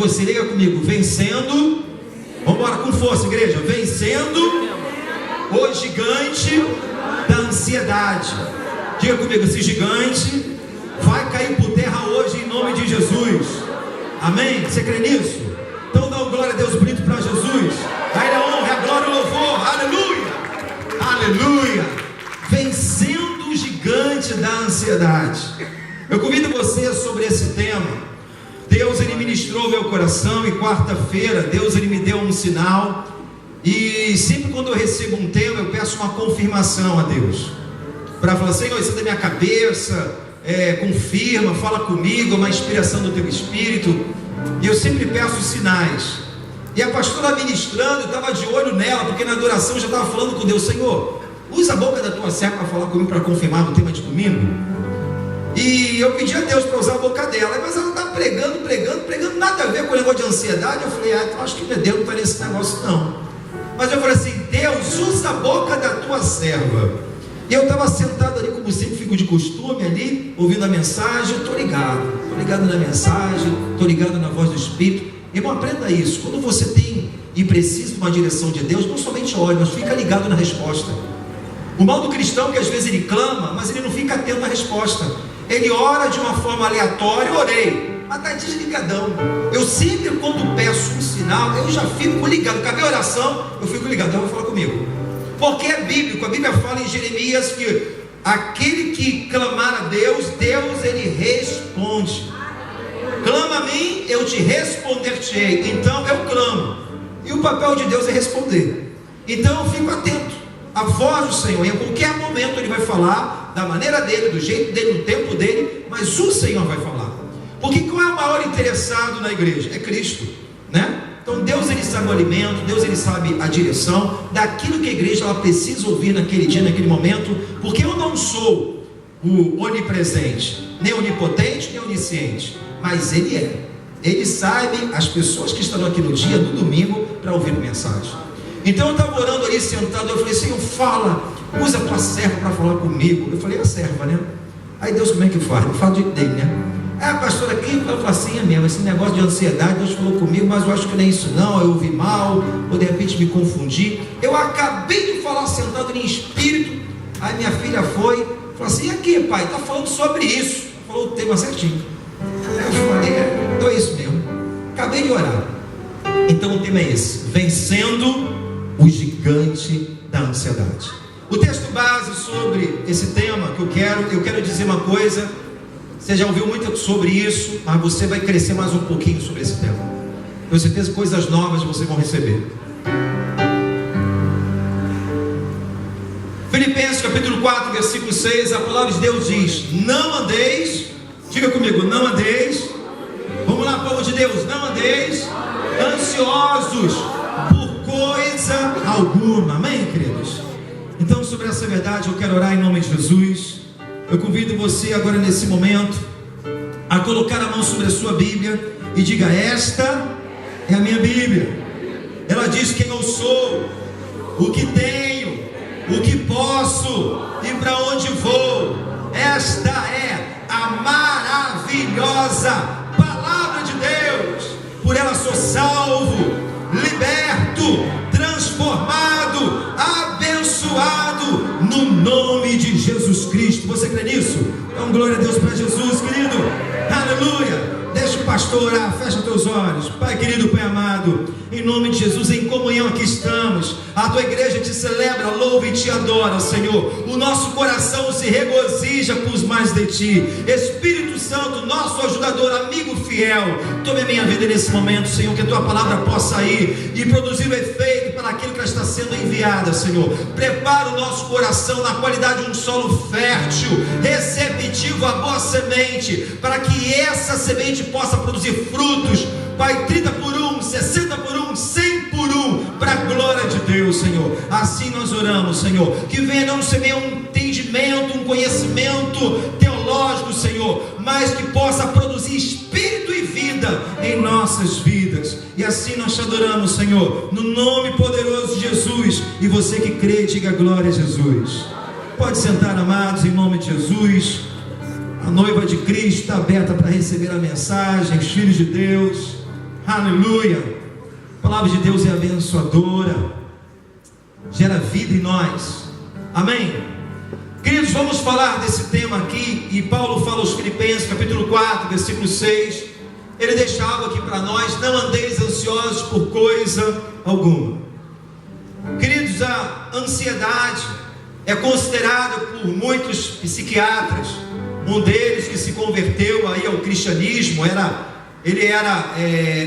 você, liga comigo, vencendo, vamos embora com força, igreja, vencendo o gigante da ansiedade. Diga comigo, esse gigante vai cair por terra hoje em nome de Jesus. Amém? Você crê nisso? Então dá uma glória a Deus bonito para Jesus. A Ele a honra, a glória e o louvor. Aleluia! Aleluia! Vencendo o gigante da ansiedade. Eu convido você sobre esse tema. Deus, Ele ministrou meu coração, e quarta-feira Deus, Ele me deu um sinal. E sempre quando eu recebo um tema, eu peço uma confirmação a Deus, para falar, Senhor, isso é da minha cabeça, confirma, fala comigo, é uma inspiração do Teu Espírito. E eu sempre peço sinais. E a pastora ministrando, eu estava de olho nela, porque na adoração eu já estava falando com Deus, Senhor, usa a boca da Tua serva para falar comigo, para confirmar no tema de domingo. E eu pedi a Deus para usar a boca dela, mas ela está pregando, nada a ver com o negócio de ansiedade. Eu falei, então acho que Deus não está nesse negócio não. Mas eu falei assim, Deus, usa a boca da Tua serva. E eu estava sentado ali, como sempre fico de costume ali, ouvindo a mensagem. Eu estou ligado na mensagem, estou ligado na voz do Espírito. Irmão, aprenda isso. Quando você tem e precisa de uma direção de Deus, não somente olhe, mas fica ligado na resposta. O mal do cristão é que às vezes ele clama, mas ele não fica atento à resposta. Ele ora de uma forma aleatória, orei, mas está desligadão. Eu sempre, quando peço um sinal, eu já fico ligado. Acabei a oração, eu fico ligado. Deus vai falar comigo, porque é bíblico. A Bíblia fala em Jeremias que aquele que clamar a Deus, Deus, Ele responde. Clama a mim, eu te responder-te-ei. Então eu clamo, e o papel de Deus é responder. Então eu fico atento à voz do Senhor. Em qualquer momento Ele vai falar, da maneira dele, do jeito dele, no tempo dele, mas o Senhor vai falar. Porque qual é o maior interessado na igreja? É Cristo, né? Então Deus, Ele sabe o alimento, Deus, Ele sabe a direção daquilo que a igreja ela precisa ouvir naquele dia, naquele momento. Porque eu não sou o onipresente, nem onipotente, nem onisciente, mas Ele é. Ele sabe as pessoas que estão aqui no dia do domingo para ouvir a mensagem. Então eu estava orando ali sentado, eu falei, Senhor, fala, usa a Tua serva para falar comigo. Eu falei, a serva, né? Aí Deus, como é que faz? Eu falo do jeito dele, né? A pastora aqui, ela fala assim, é mesmo, esse negócio de ansiedade, Deus falou comigo, mas eu acho que não é isso não, eu ouvi mal, ou de repente me confundi. Eu acabei de falar sentado em espírito. Aí minha filha foi, falou assim, e aqui pai, está falando sobre isso. Falou o tema certinho. Eu falei, então é isso mesmo. Acabei de orar. Então o tema é esse, vencendo o gigante da ansiedade. O texto base sobre esse tema que eu quero dizer uma coisa. Você já ouviu muito sobre isso, mas você vai crescer mais um pouquinho sobre esse tema. Com certeza coisas novas vocês vão receber. Filipenses capítulo 4, versículo 6, a palavra de Deus diz, não andeis, diga comigo, não andeis, vamos lá, povo de Deus, não andeis ansiosos por coisa alguma. Amém, queridos? Então, sobre essa verdade eu quero orar em nome de Jesus. Eu convido você agora nesse momento a colocar a mão sobre a sua Bíblia e diga, esta é a minha Bíblia. Ela diz quem eu sou, o que tenho, o que posso e para onde vou. Esta é a maravilhosa palavra de Deus. Por ela sou salvo, liberto, transformado, abençoado no nome de Jesus Cristo. Você crê nisso? Então glória a Deus para Jesus, querido. Aleluia. Deixa o pastor orar, fecha teus olhos. Pai querido, Pai amado, em nome de Jesus, em comunhão aqui estamos. A Tua igreja te celebra, louva e te adora, Senhor. O nosso coração se regozija por mais de Ti. Espírito Santo, nosso ajudador, amigo fiel, tome a minha vida nesse momento, Senhor, que a Tua palavra possa ir e produzir o efeito para aquilo que ela está sendo enviada, Senhor. Prepara o nosso coração na qualidade de um solo fértil, receptivo à boa semente, para que essa semente possa produzir frutos, Pai, 30 por 1, 60 por 1, 100 por 1, para a glória de Deus, Senhor. Assim nós oramos, Senhor, que venha não ser um entendimento, um conhecimento teológico, Senhor, mas que possa produzir espírito e vida em nossas vidas. E assim nós te adoramos, Senhor, no nome poderoso de Jesus. E você que crê, diga glória a Jesus. Pode sentar, amados, em nome de Jesus. A noiva de Cristo está aberta para receber a mensagem, os filhos de Deus. Aleluia. A palavra de Deus é abençoadora, gera vida em nós. Amém? Queridos, vamos falar desse tema aqui. E Paulo fala aos Filipenses, capítulo 4, versículo 6. Ele deixa algo aqui para nós: não andeis ansiosos por coisa alguma. Queridos, a ansiedade é considerada por muitos psiquiatras, um deles que se converteu aí ao cristianismo, ele era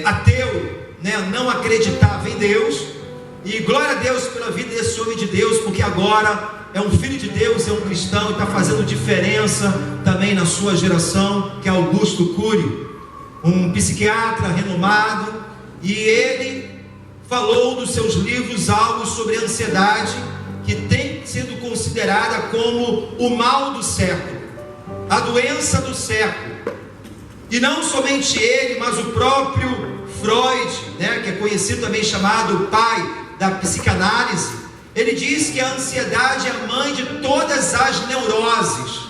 ateu, né? Não acreditava em Deus. E glória a Deus pela vida desse homem de Deus, porque agora é um filho de Deus, é um cristão e está fazendo diferença também na sua geração, que é Augusto Cury, um psiquiatra renomado. E ele falou nos seus livros algo sobre a ansiedade, que tem sido considerada como o mal do século, a doença do século. E não somente ele, mas o próprio Freud, né, que é conhecido também chamado pai da psicanálise. Ele diz que a ansiedade é a mãe de todas as neuroses.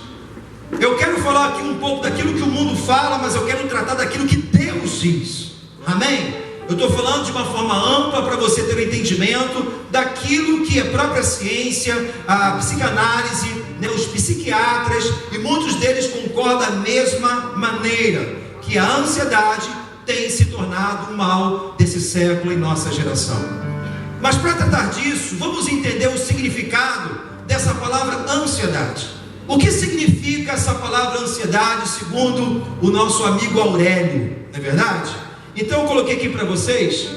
Eu quero falar aqui um pouco daquilo que o mundo fala, mas eu quero tratar daquilo que Deus diz. Amém? Eu estou falando de uma forma ampla para você ter um entendimento daquilo que a própria ciência, a psicanálise, né, os psiquiatras, e muitos deles concordam da mesma maneira, que a ansiedade tem se tornado o mal desse século em nossa geração. Mas para tratar disso, vamos entender o significado dessa palavra ansiedade. O que significa essa palavra ansiedade segundo o nosso amigo Aurélio, não é verdade? Então eu coloquei aqui para vocês: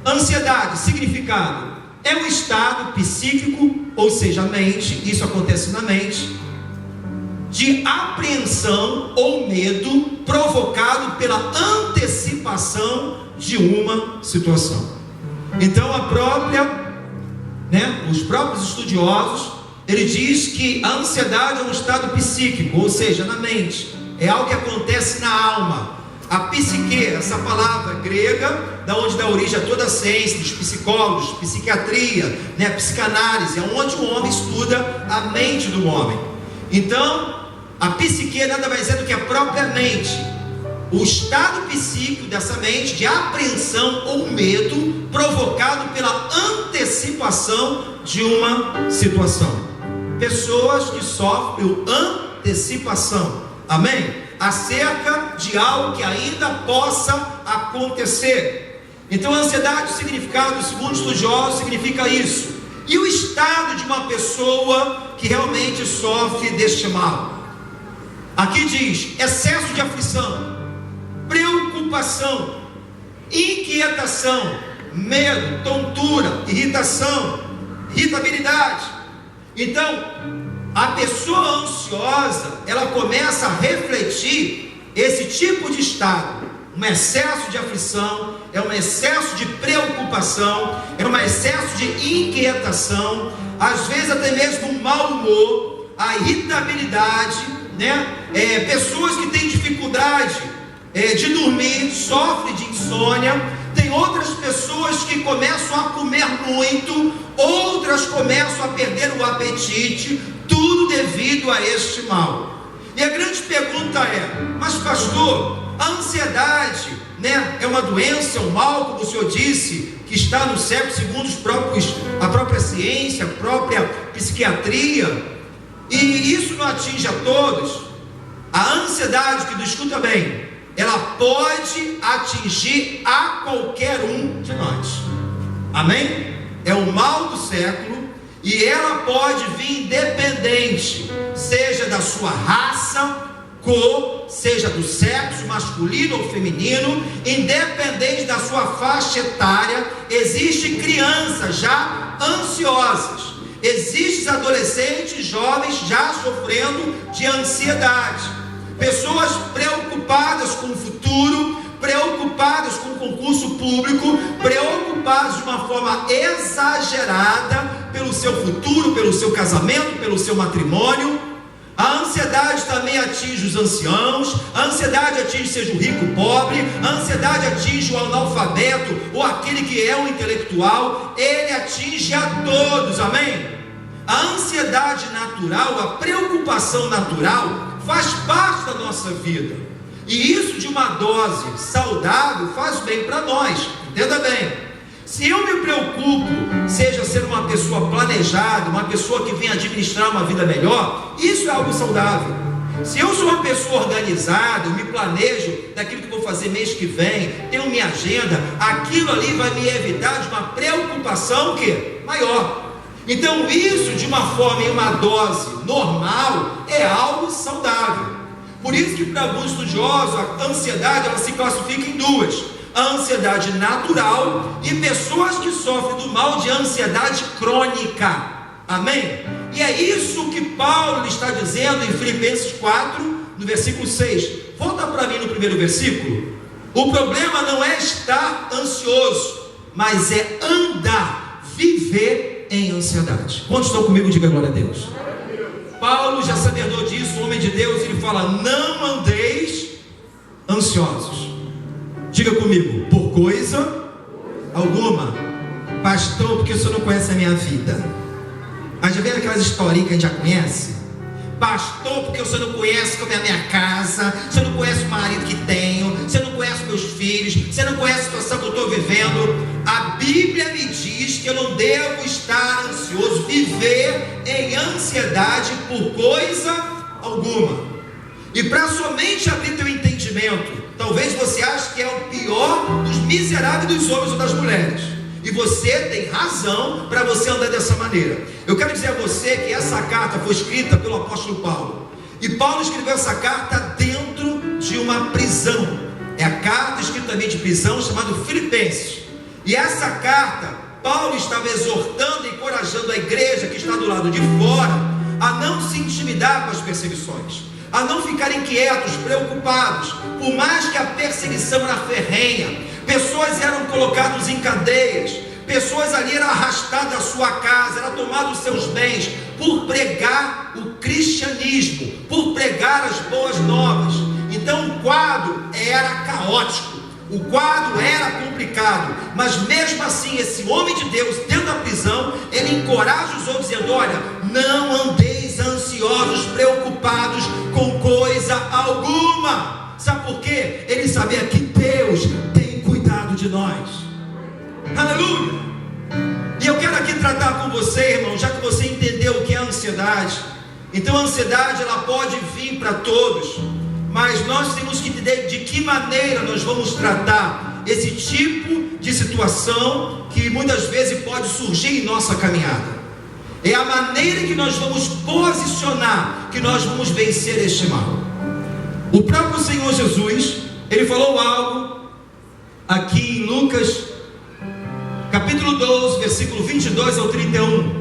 ansiedade, significado, é um estado psíquico, ou seja, a mente, isso acontece na mente, de apreensão ou medo provocado pela antecipação de uma situação. Então os próprios estudiosos, ele diz que a ansiedade é um estado psíquico, ou seja, na mente, é algo que acontece na alma. A psique, essa palavra grega, da onde dá origem a toda a ciência, dos psicólogos, psiquiatria, né, psicanálise, é onde o homem estuda a mente do homem. Então, a psique nada mais é do que a própria mente, o estado psíquico dessa mente de apreensão ou medo provocado pela antecipação de uma situação. Pessoas que sofrem antecipação, amém? Acerca de algo que ainda possa acontecer. Então a ansiedade, o significado, segundo estudiosos, significa isso. E o estado de uma pessoa que realmente sofre deste mal? Aqui diz: excesso de aflição, preocupação, inquietação, medo, tontura, irritação, irritabilidade. Então, a pessoa ansiosa, ela começa a refletir esse tipo de estado, um excesso de aflição, é um excesso de preocupação, é um excesso de inquietação, às vezes até mesmo um mau humor, a irritabilidade, né? Pessoas que têm dificuldade de dormir, sofrem de insônia. Tem outras pessoas que começam a comer muito, outras começam a perder o apetite, tudo devido a este mal. E a grande pergunta é: mas pastor, a ansiedade, né, é uma doença, é um mal, como o senhor disse, que está no século, segundo a própria ciência, a própria psiquiatria, e isso não atinge a todos? A ansiedade, que escuta bem, ela pode atingir a qualquer um de nós. Amém? É o mal do século, e ela pode vir independente, seja da sua raça, cor, seja do sexo masculino ou feminino, independente da sua faixa etária. Existem crianças já ansiosas, existem adolescentes, jovens já sofrendo de ansiedade, pessoas preocupadas com o futuro, preocupadas com o concurso público, preocupadas de uma forma exagerada pelo seu futuro, pelo seu casamento, pelo seu matrimônio. A ansiedade também atinge os anciãos, a ansiedade atinge seja o rico ou pobre, a ansiedade atinge o analfabeto ou aquele que é um intelectual, ele atinge a todos, amém? A ansiedade natural, a preocupação natural faz parte da nossa vida. E isso de uma dose saudável faz bem para nós, entenda bem. Se eu me preocupo, seja ser uma pessoa planejada, uma pessoa que vem administrar uma vida melhor, isso é algo saudável. Se eu sou uma pessoa organizada, eu me planejo daquilo que vou fazer mês que vem, tenho minha agenda, aquilo ali vai me evitar de uma preocupação maior. Então isso de uma forma, em uma dose normal, é algo saudável. Por isso que para alguns estudiosos a ansiedade ela se classifica em duas: a ansiedade natural e pessoas que sofrem do mal de ansiedade crônica. Amém? E é isso que Paulo está dizendo em Filipenses 4, no versículo 6. Volta para mim no primeiro versículo. O problema não é estar ansioso, mas é andar, viver em ansiedade. Quantos estão comigo? Diga glória a Deus. Paulo já sabedor disso, o homem de Deus, ele fala: não andeis ansiosos. Diga comigo: por coisa alguma. Pastor, porque o senhor não conhece a minha vida. Mas já viram aquelas historinhas que a gente já conhece? Pastor, porque você não conhece como é a minha casa, você não conhece o marido que tenho, você não conhece meus filhos, você não conhece a situação que eu estou vivendo. A Bíblia me diz que eu não devo estar ansioso, viver em ansiedade por coisa alguma. E para somente abrir teu entendimento, talvez você ache que é o pior dos miseráveis dos homens ou das mulheres. E você tem razão para você andar dessa maneira. Eu quero dizer a você que essa carta foi escrita pelo apóstolo Paulo. E Paulo escreveu essa carta dentro de uma prisão. É a carta escrita de prisão chamada Filipenses. E essa carta, Paulo estava exortando e encorajando a igreja que está do lado de fora a não se intimidar com as perseguições, a não ficarem quietos, preocupados. Por mais que a perseguição era ferrenha, pessoas eram colocadas em cadeias, pessoas ali eram arrastadas da sua casa, eram tomados os seus bens, por pregar o cristianismo, por pregar as boas novas. Então o quadro era caótico, o quadro era complicado, mas mesmo assim esse homem de Deus, dentro da prisão, ele encoraja os outros dizendo: olha, não andeis ansiosos, preocupados com coisa alguma. Sabe por quê? Ele sabia que Deus tem cuidado de nós. Aleluia! E eu quero aqui tratar com você, irmão, já que você entendeu o que é a ansiedade. Então a ansiedade ela pode vir para todos, mas nós temos que entender de que maneira nós vamos tratar esse tipo de situação que muitas vezes pode surgir em nossa caminhada. É a maneira que nós vamos posicionar que nós vamos vencer este mal. O próprio Senhor Jesus, ele falou algo aqui em Lucas capítulo 12, versículo 22 ao 31.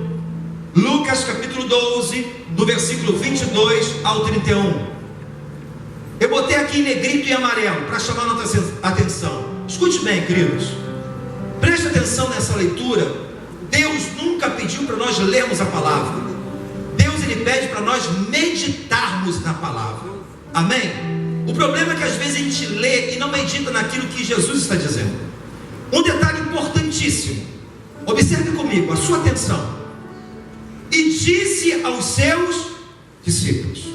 Lucas capítulo 12, do versículo 22 ao 31. Eu botei aqui em negrito e amarelo para chamar a nossa atenção. Escute bem, queridos, preste atenção nessa leitura. Deus nunca pediu para nós lermos a palavra. Deus ele pede para nós meditarmos na palavra. Amém? O problema é que às vezes a gente lê e não medita naquilo que Jesus está dizendo. Um detalhe importantíssimo, observe comigo, a sua atenção. E disse aos seus discípulos.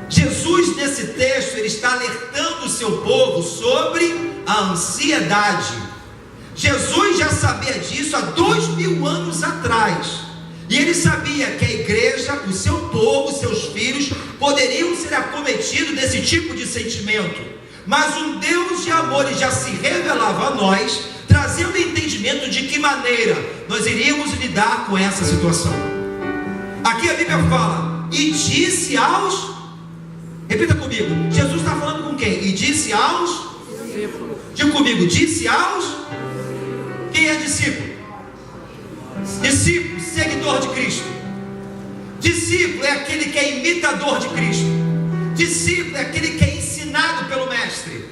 Jesus nesse texto ele está alertando o seu povo sobre a ansiedade. Jesus já sabia disso há 2000 anos atrás. E ele sabia que a igreja, o seu povo, os seus filhos poderiam ser acometidos desse tipo de sentimento. Mas um Deus de amor já se revelava a nós, trazendo entendimento de que maneira nós iríamos lidar com essa situação. Aqui a Bíblia fala: e disse aos... Repita comigo, Jesus está falando com quem? E disse aos... Diga comigo, disse aos... Quem é discípulo? Discípulo, seguidor de Cristo. Discípulo é aquele que é imitador de Cristo. Discípulo é aquele que é ensinado pelo mestre.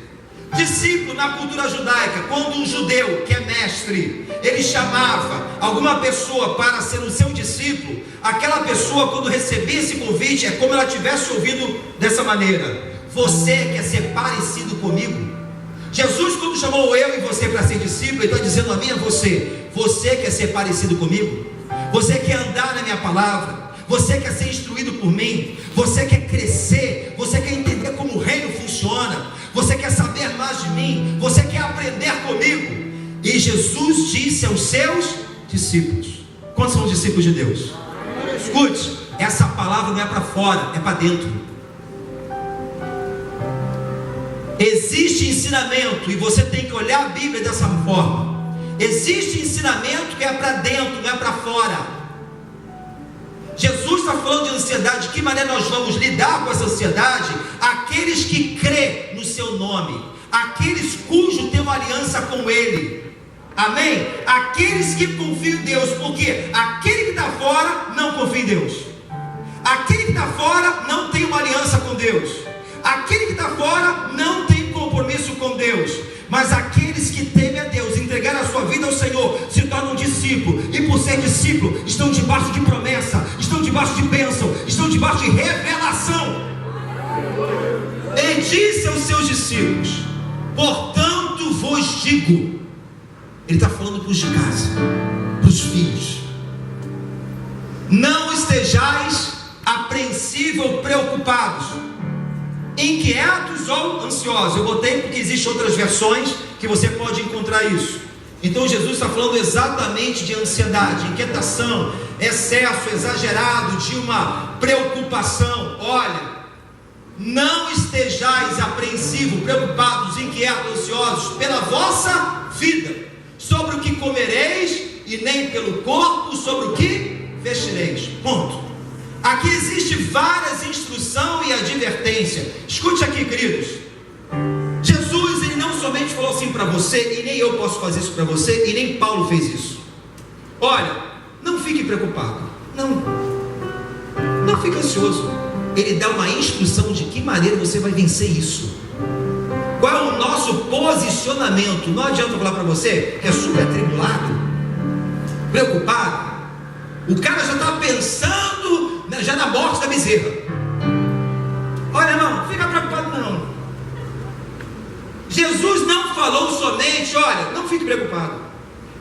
Discípulo na cultura judaica, quando um judeu que é mestre, ele chamava alguma pessoa para ser o seu discípulo, aquela pessoa quando recebia esse convite, é como ela tivesse ouvido dessa maneira: você quer ser parecido comigo? Jesus, quando chamou eu e você para ser discípulo, ele está dizendo a mim e a você: você quer ser parecido comigo? Você quer andar na minha palavra? Você quer ser instruído por mim? Você quer crescer? Você quer entender como o reino funciona? Você quer saber mais de mim? Você quer aprender comigo? E Jesus disse aos seus discípulos. Quantos são os discípulos de Deus? Escute, essa palavra não é para fora, é para dentro. Existe ensinamento, e você tem que olhar a Bíblia dessa forma. Existe ensinamento que é para dentro, não é para fora. Jesus está falando de ansiedade. De que maneira nós vamos lidar com essa ansiedade? Aqueles que crêem no seu nome, aqueles cujos têm uma aliança com Ele. Amém? Aqueles que confiam em Deus, porque aquele que está fora não confia em Deus. Aquele que está fora não tem uma aliança com Deus. Aquele que está fora não tem compromisso com Deus. Mas aqueles que temem a Deus, entregaram a sua vida ao Senhor, se tornam discípulos. E por ser discípulo, estão debaixo de promessa, estão debaixo de bênção, estão debaixo de revelação. Ele disse aos seus discípulos: portanto vos digo. Ele está falando para os de casa, para os filhos: não estejais apreensivos ou preocupados, inquietos ou ansiosos. Eu botei porque existem outras versões que você pode encontrar isso. Então Jesus está falando exatamente de ansiedade, inquietação, excesso exagerado de uma preocupação. Olha, não estejais apreensivos, preocupados, inquietos, ansiosos pela vossa vida, sobre o que comereis, e nem pelo corpo, sobre o que vestireis. Ponto. Aqui existe várias instruções e advertência. Escute aqui, queridos. Jesus, ele não somente falou assim para você, e nem eu posso fazer isso para você, e nem Paulo fez isso. Olha, não fique preocupado, não fique ansioso. Ele dá uma instrução de que maneira você vai vencer isso. Qual é o nosso posicionamento? Não adianta eu falar para você que é super atribulado, preocupado. O cara já está pensando já na morte da bezerra. Olha, irmão, não fica preocupado não. Jesus não falou somente: olha, não fique preocupado.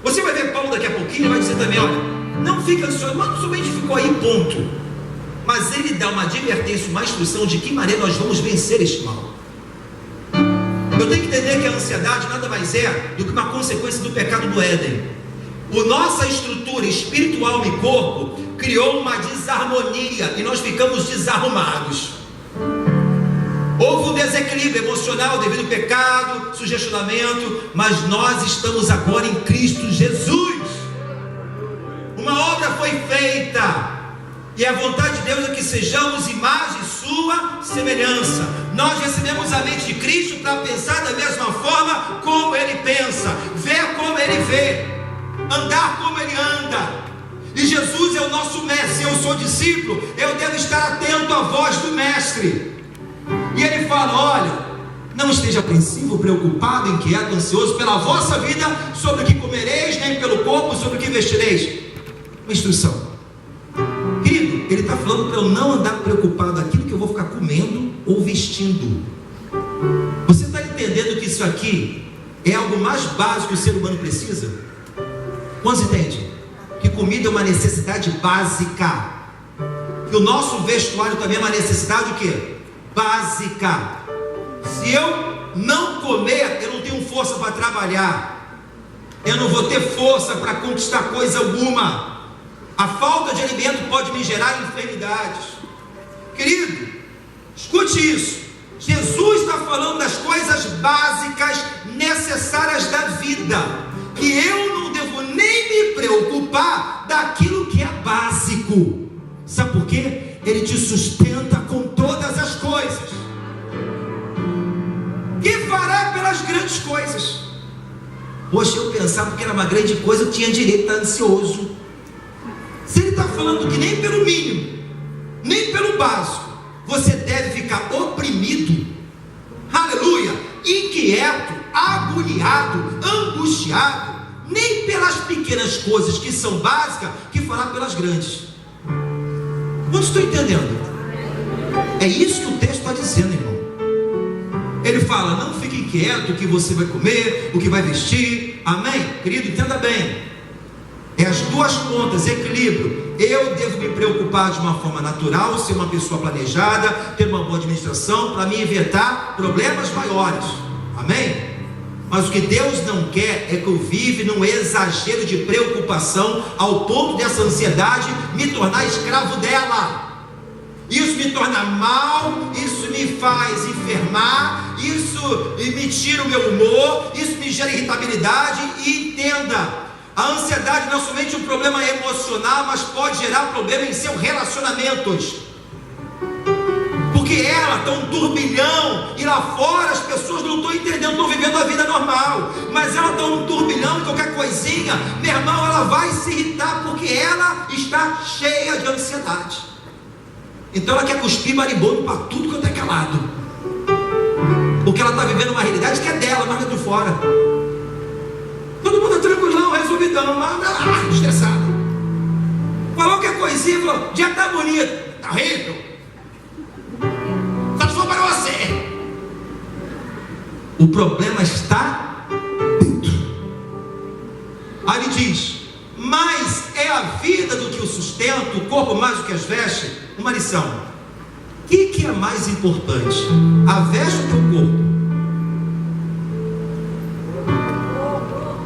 Você vai ver Paulo daqui a pouquinho, ele vai dizer também: olha, não fique ansioso. Mas não somente ficou aí, ponto. Mas ele dá uma advertência, uma instrução de que maneira nós vamos vencer este mal. Eu tenho que entender que a ansiedade nada mais é do que uma consequência do pecado do Éden. A nossa estrutura espiritual e corpo criou uma desarmonia e nós ficamos desarrumados. Houve um desequilíbrio emocional devido ao pecado, sugestionamento, mas nós estamos agora em Cristo Jesus. Uma obra foi feita, e a vontade de Deus é que sejamos imagem sua semelhança. Nós recebemos a mente de Cristo para pensar da mesma forma como Ele pensa, ver como Ele vê, andar como Ele anda. E Jesus é o nosso mestre. Se eu sou discípulo, eu devo estar atento à voz do mestre. E Ele fala: olha, não esteja apreensivo, preocupado, inquieto, ansioso pela vossa vida, sobre o que comereis, nem pelo corpo, sobre o que vestireis. Uma instrução. Querido, Ele está falando para eu não andar preocupado aquilo que eu vou ficar comendo ou vestindo. Você está entendendo que isso aqui é algo mais básico que o ser humano precisa? Quantos entendem? Que comida é uma necessidade básica. Que o nosso vestuário também é uma necessidade o quê? Básica. Se eu não comer, eu não tenho força para trabalhar. Eu não vou ter força para conquistar coisa alguma. A falta de alimento pode me gerar enfermidades. Querido, escute isso. Jesus está falando das coisas básicas necessárias da vida, que eu não devo nem me preocupar daquilo que é básico. Sabe por quê? Ele te sustenta com todas as coisas. Que fará pelas grandes coisas? Poxa, eu pensava que era uma grande coisa, eu tinha direito a estar ansioso. Se Ele está falando que nem pelo mínimo, nem pelo básico, você deve ficar oprimido, aleluia, inquieto, agoniado, angustiado, nem pelas pequenas coisas que são básicas, que fará pelas grandes. Quantos estão entendendo? É isso que o texto está dizendo, irmão. Ele fala: não fique inquieto o que você vai comer, o que vai vestir. Amém? Querido, entenda bem. É as duas pontas, equilíbrio. Eu devo me preocupar de uma forma natural, ser uma pessoa planejada, ter uma boa administração, para me evitar problemas maiores. Amém? Mas o que Deus não quer é que eu viva num exagero de preocupação, ao ponto dessa ansiedade me tornar escravo dela. Isso me torna mal, isso me faz enfermar, isso me tira o meu humor, isso me gera irritabilidade. E entenda, a ansiedade não é somente um problema emocional, mas pode gerar problema em seus relacionamentos. Porque ela está um turbilhão, e lá fora as pessoas não estão entendendo, estão vivendo a vida normal, mas ela está um turbilhão, e qualquer coisinha, meu irmão, ela vai se irritar, porque ela está cheia de ansiedade. Então ela quer cuspir marimbondo para tudo quanto é lado, porque ela está vivendo uma realidade que é dela, mas não é de fora. Todo mundo é tranquilão, resolvidão, mas estressado. Falou qualquer coisinha, falou, dia tá bonito, tá horrível, só se for para você. O problema está dentro. Aí ele diz, mais é a vida do que o sustento, o corpo mais do que as vestes. Uma lição: o que é mais importante, a veste ou o teu corpo?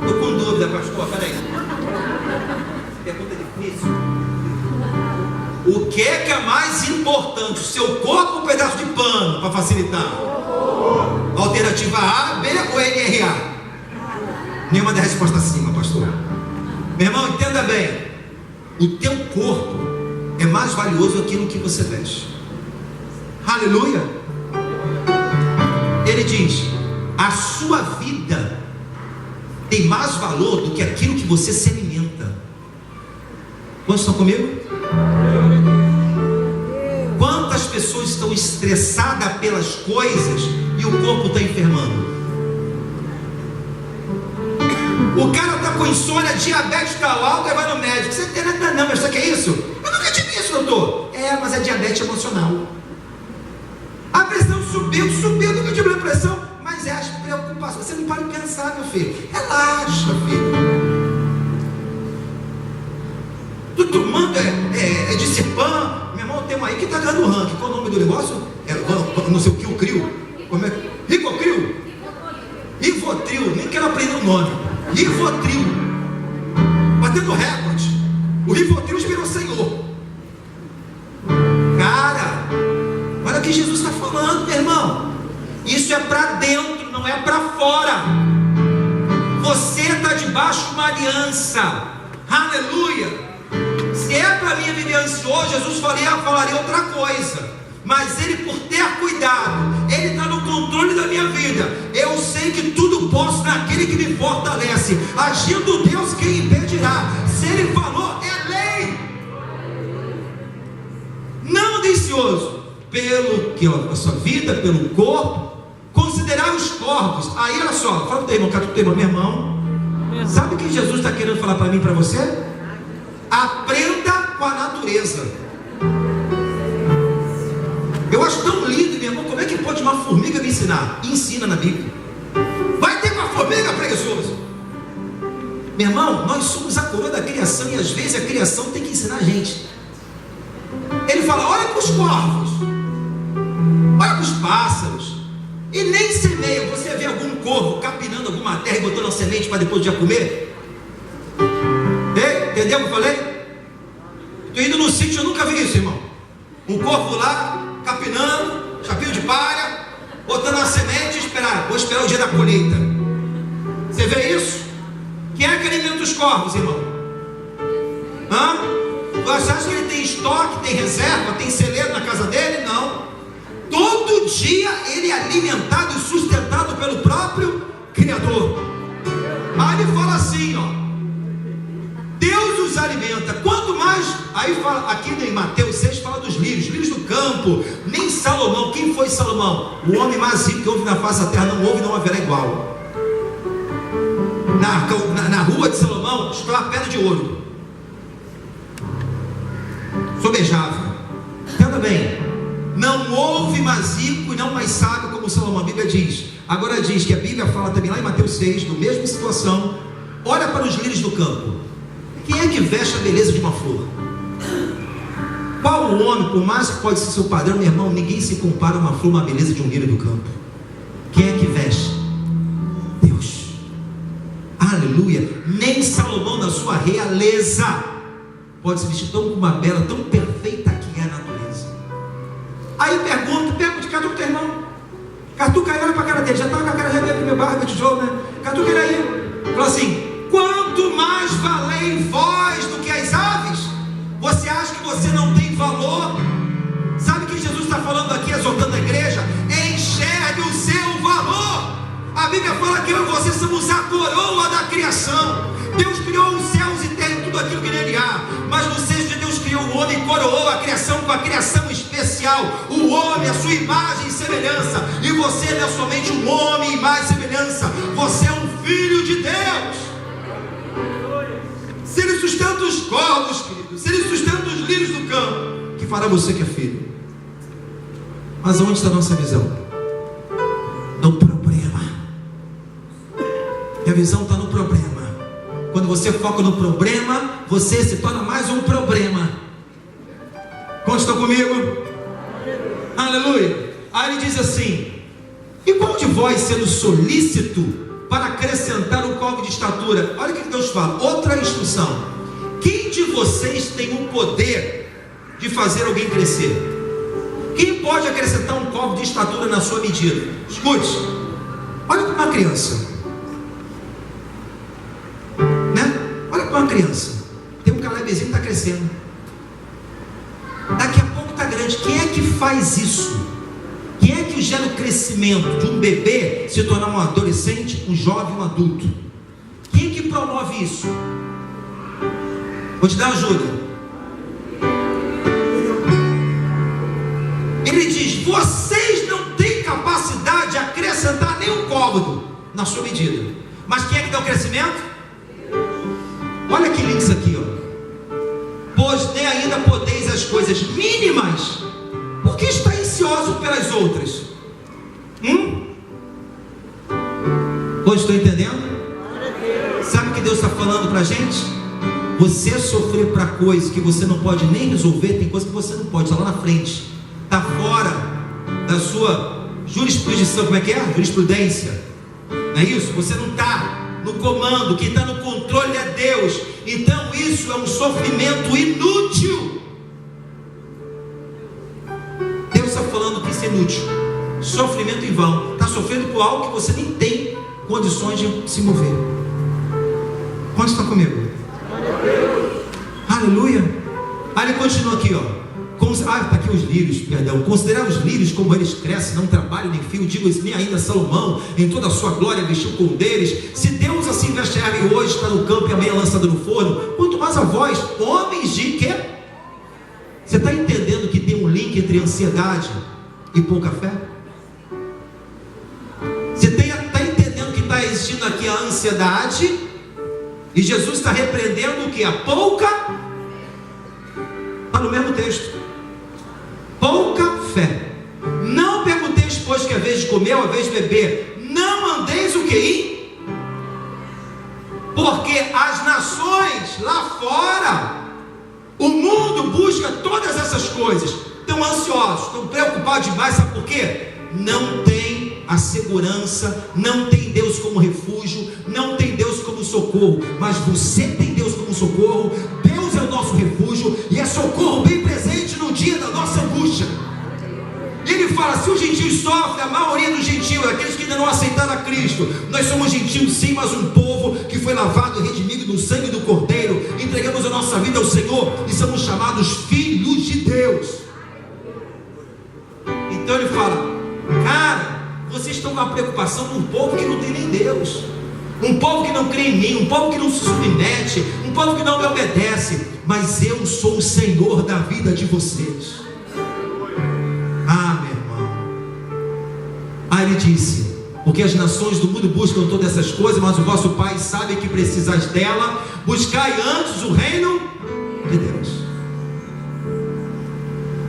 Estou com dúvida, pastor, peraí. Pergunta difícil. O que é mais importante, o seu corpo ou um pedaço de pano, para facilitar? Alternativa A, B ou NRA? Nenhuma da resposta acima, pastor. Meu irmão, entenda bem, o teu corpo é mais valioso aquilo que você veste. Aleluia. Ele diz, a sua vida tem mais valor do que aquilo que você se alimenta. Quantos estão comigo? Quantas pessoas estão estressadas pelas coisas e o corpo está enfermando? O cara está com insônia, diabetes está alto, e vai no médico. Você tem nada não, mas você quer isso? Eu nunca tive isso, doutor. Mas é diabetes emocional. A pressão subiu, nunca tive a pressão, mas é as preocupações. Você não pode pensar, meu filho. Relaxa, filho. Tu tomando Diazepam. Meu irmão, tem uma aí que está ganhando ranking. Qual é o nome do negócio? Não sei o que, o Crio. Como é? Rivotril. Rivotril, nem quero aprender o nome. Rivotril, batendo recorde. O Rivotril já virou Senhor. Cara, olha o que Jesus está falando, meu irmão. Isso é para dentro, não é para fora. Você está debaixo de uma aliança. Aleluia. Se é para mim viver ansioso, Jesus falaria outra coisa. Mas Ele, por ter cuidado, Ele está no controle da minha vida. Eu sei que tudo posso naquele que me fortalece. Agindo Deus, quem impedirá? Se Ele falou, é lei. Não ansioso pelo que a sua vida, pelo corpo. Considerar os corpos. Aí olha só, fala para o teu irmão, cara, teu irmão, meu irmão. Sabe o que Jesus está querendo falar para mim e para você? Aprenda com a natureza. Eu acho tão lindo, meu irmão, como é que pode uma formiga me ensinar? Ensina na Bíblia. Vai ter uma formiga, preguiçoso. Meu irmão, nós somos a coroa da criação e às vezes a criação tem que ensinar a gente. Ele fala, olha para os corvos, olha para os pássaros, e nem semeia. Você vê algum corvo capinando alguma terra e botando a semente para depois já comer? Ei, entendeu o que eu falei? Estou indo no sítio, eu nunca vi isso, irmão. Um corvo lá, capinando, chapéu de palha, botando a semente e esperar. Vou esperar o dia da colheita. Você vê isso? Quem é que alimenta os corvos, irmão? Você acha que ele tem estoque, tem reserva, tem celeiro na casa dele? Não. Todo dia ele é alimentado e sustentado pelo próprio Criador. Aí ele fala assim, ó, Deus os alimenta. Quanto mais, aí fala, aqui em Mateus 6 fala dos lírios do campo. Nem Salomão, quem foi Salomão? O homem mais rico que houve na face da terra, não houve, não haverá igual. Na rua de Salomão está a pedra de ouro, sobejável. Entenda bem, não houve mais rico e não mais sábio como Salomão. A Bíblia diz. Agora diz que a Bíblia fala também lá em Mateus 6, do mesma situação. Olha para os lírios do campo. Quem é que veste a beleza de uma flor? Qual o homem, por mais que pode ser seu padrão, meu irmão, ninguém se compara a uma flor, uma beleza de um lírio do campo. Quem é que veste? Deus. Aleluia. Nem Salomão, na sua realeza, pode se vestir tão com uma bela, tão perfeita que é a natureza. Aí pergunta de cada um teu irmão. Catuca aí, olha para a cara dele, já estava com a cara já meio meu barco, tijolo, né? Catuca ele aí. Falou assim: quanto mais valei vós do que as aves? Você acha que você não tem valor? Sabe o que Jesus está falando aqui, exortando a igreja? Enxergue o seu valor. A Bíblia fala que eu e você somos a coroa da criação. Deus criou os céus e terra e tudo aquilo que nele há. Mas no sexto dia Deus criou o homem e coroou a criação com a criação especial. O homem, a sua imagem e semelhança. E você não é somente um homem, imagem e semelhança. Você é um filho de Deus. Se ele sustenta os corvos, querido, se ele sustenta os lírios do campo, que fará você que é filho? Mas onde está a nossa visão? No problema. E a visão está no problema. Quando você foca no problema, você se torna mais um problema. Quantos estão comigo? Aleluia. Aí ele diz assim: e qual de vós, sendo solícito para acrescentar um cobre de estatura? Olha o que Deus fala, outra instrução. Quem de vocês tem o poder de fazer alguém crescer? Quem pode acrescentar um cobre de estatura na sua medida? Escute, olha para uma criança, né? Olha para uma criança, tem um calebezinho que está crescendo, daqui a pouco está grande. Quem é que faz isso? Quem é que gera o crescimento de um bebê se tornar um adolescente, um jovem, um adulto? Quem é que promove isso? Vou te dar ajuda. Ele diz: vocês não têm capacidade de acrescentar nenhum côvado na sua medida. Mas quem é que dá o crescimento? Olha que lindo isso aqui, ó. Pois nem ainda podeis as coisas mínimas, porque está ansioso pelas outras. Hoje estou entendendo? Sabe o que Deus está falando para a gente? Você sofrer para coisas que você não pode nem resolver, tem coisas que você não pode, está lá na frente, está fora da sua jurisdição. Como é que é? Jurisprudência, não é isso? Você não está no comando, quem está no controle é Deus. Então isso é um sofrimento inútil. Deus está falando que isso é inútil, sofrimento em vão. Está sofrendo por algo que você nem tem condições de se mover. Quantos estão comigo? Aleluia. Aí ele continua aqui, ó. Está aqui os lírios, perdão. Considerar os lírios como eles crescem, não trabalham nem fio. Digo isso, nem ainda Salomão, em toda a sua glória, vestiu com um deles. Se Deus assim veste a árvore hoje, está no campo e amanhã lançada no forno, quanto mais a vós, homens de quê? Você está entendendo que tem um link entre ansiedade e pouca fé? Você está entendendo que está existindo aqui a ansiedade? E Jesus está repreendendo o que? A pouca. Está no mesmo texto. Pouca fé. Não pergunteis, pois, que a vez de comer ou a vez de beber, não andeis o que? Porque as nações lá fora, o mundo busca todas essas coisas. Estão ansiosos, estão preocupados demais. Sabe por quê? Não tem a segurança, não tem Deus como refúgio, não tem Deus como socorro. Mas você tem Deus como socorro. Deus é o nosso refúgio e é socorro bem presente no dia da nossa angústia. Ele fala: se os gentios sofrem, a maioria dos gentios, aqueles que ainda não aceitaram a Cristo, nós somos gentios sim, mas um povo que foi lavado e redimido no sangue do Cordeiro, entregamos a nossa vida ao Senhor e somos chamados filhos de Deus. Então ele fala: cara, vocês estão com a preocupação de um povo que não tem nem Deus, um povo que não crê em mim, um povo que não se submete, um povo que não me obedece. Mas eu sou o Senhor da vida de vocês. Ah, meu irmão. Aí ele disse: porque as nações do mundo buscam todas essas coisas, mas o vosso Pai sabe que precisais dela. Buscai antes o reino de Deus.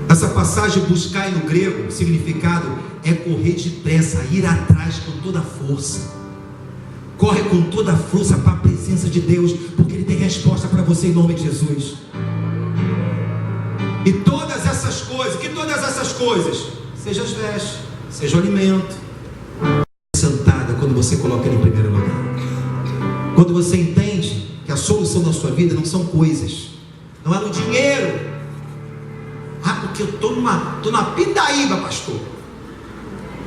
Essa passagem buscai no grego, significado é correr depressa, ir atrás com toda a força. Corre com toda a força para a presença de Deus, porque Ele tem resposta para você. você em nome de Jesus. E todas essas coisas, seja as vestes, seja o alimento, sentada quando você coloca ele em primeiro lugar. Quando você entende que a solução da sua vida não são coisas, não é no dinheiro. Porque eu estou na pindaíba, pastor.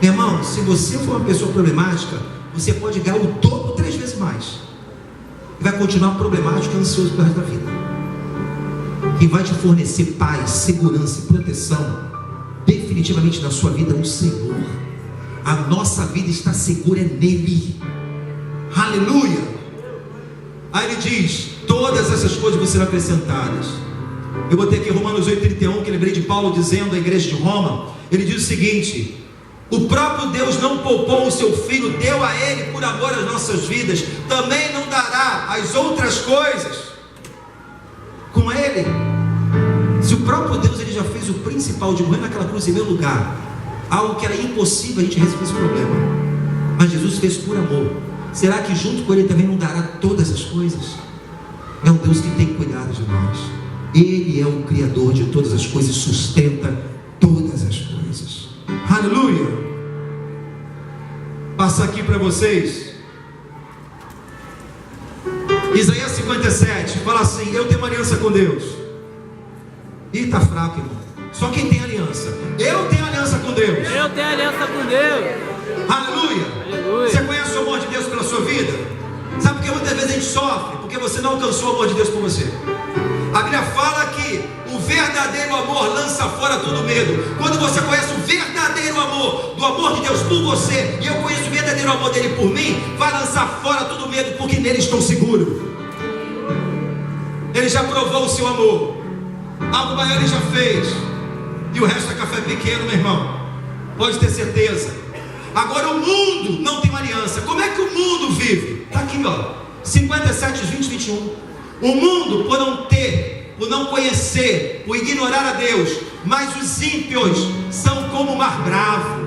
Meu irmão, se você for uma pessoa problemática, você pode ganhar o dobro 3 vezes mais. E vai continuar problemático e ansioso pelo resto da vida. Quem vai te fornecer paz, segurança e proteção definitivamente na sua vida é o Senhor. A nossa vida está segura nele. Aleluia. Aí ele diz: todas essas coisas vão ser acrescentadas. Eu botei aqui Romanos 8,31, que lembrei de Paulo dizendo à igreja de Roma. Ele diz o seguinte: o próprio Deus não poupou o seu Filho, deu a ele por amor às nossas vidas, também não dará as outras coisas com ele. Se o próprio Deus ele já fez o principal de morrer naquela cruz em meu lugar, algo que era impossível a gente resolver esse problema, mas Jesus fez por amor, será que junto com ele também não dará todas as coisas? É um Deus que tem cuidado de nós. Ele é o Criador de todas as coisas e sustenta todas as coisas. Aleluia. Passar aqui para vocês Isaías 57, fala assim: eu tenho uma aliança com Deus. Ih, tá fraco, irmão. Só quem tem aliança. Eu tenho aliança com Deus. Eu tenho aliança com Deus. Aleluia. Aleluia. Você conhece o amor de Deus pela sua vida? Sabe por que muitas vezes a gente sofre? Porque você não alcançou o amor de Deus por você. A Bíblia fala que o verdadeiro amor lança fora todo medo. Quando você conhece o verdadeiro amor, do amor de Deus por você, e eu conheço o verdadeiro amor dele por mim, vai lançar fora todo medo, porque nele estou seguro. Ele já provou o seu amor. Algo maior ele já fez. E o resto é café pequeno, meu irmão. Pode ter certeza. Agora o mundo não tem uma aliança. Como é que o mundo vive? Está aqui, ó, 57, 20, 21. O mundo, por não ter, por não conhecer, por ignorar a Deus, mas os ímpios são como o mar bravo,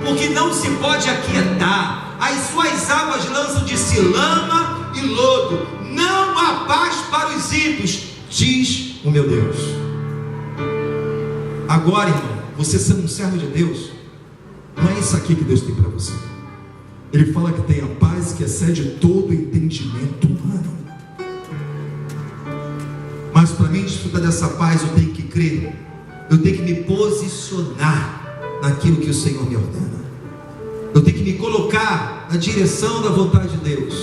porque não se pode aquietar. As suas águas lançam de si lama e lodo. Não há paz para os ímpios, diz o meu Deus. Agora, irmão, você sendo um servo de Deus, não é isso aqui que Deus tem para você. Ele fala que tem a paz que excede todo entendimento humano. Mas para mim desfrutar dessa paz, eu tenho que crer, eu tenho que me posicionar naquilo que o Senhor me ordena. Eu tenho que me colocar na direção da vontade de Deus.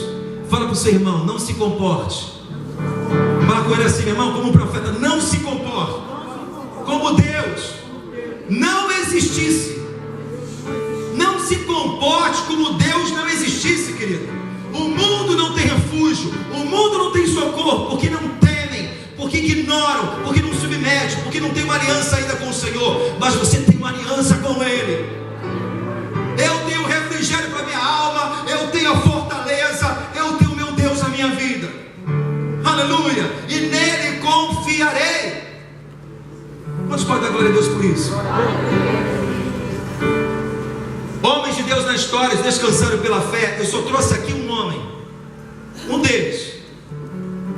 Fala para o seu irmão: não se comporte. Fala com ele assim: meu irmão, como um profeta, não se comporte como Deus não existisse. Não se comporte como Deus não existisse, querido. O mundo não tem refúgio, o mundo não tem socorro, porque não temem, porque ignoram, porque não submetem, porque não tem uma aliança ainda com o Senhor. Mas você tem uma aliança com Ele. Eu tenho refrigério para minha alma, eu tenho a fortaleza, eu tenho meu Deus na minha vida. Aleluia. E nele confiarei. Quantos podem dar glória a Deus por isso? Homens de Deus na história descansaram pela fé. Eu só trouxe aqui um homem, um deles.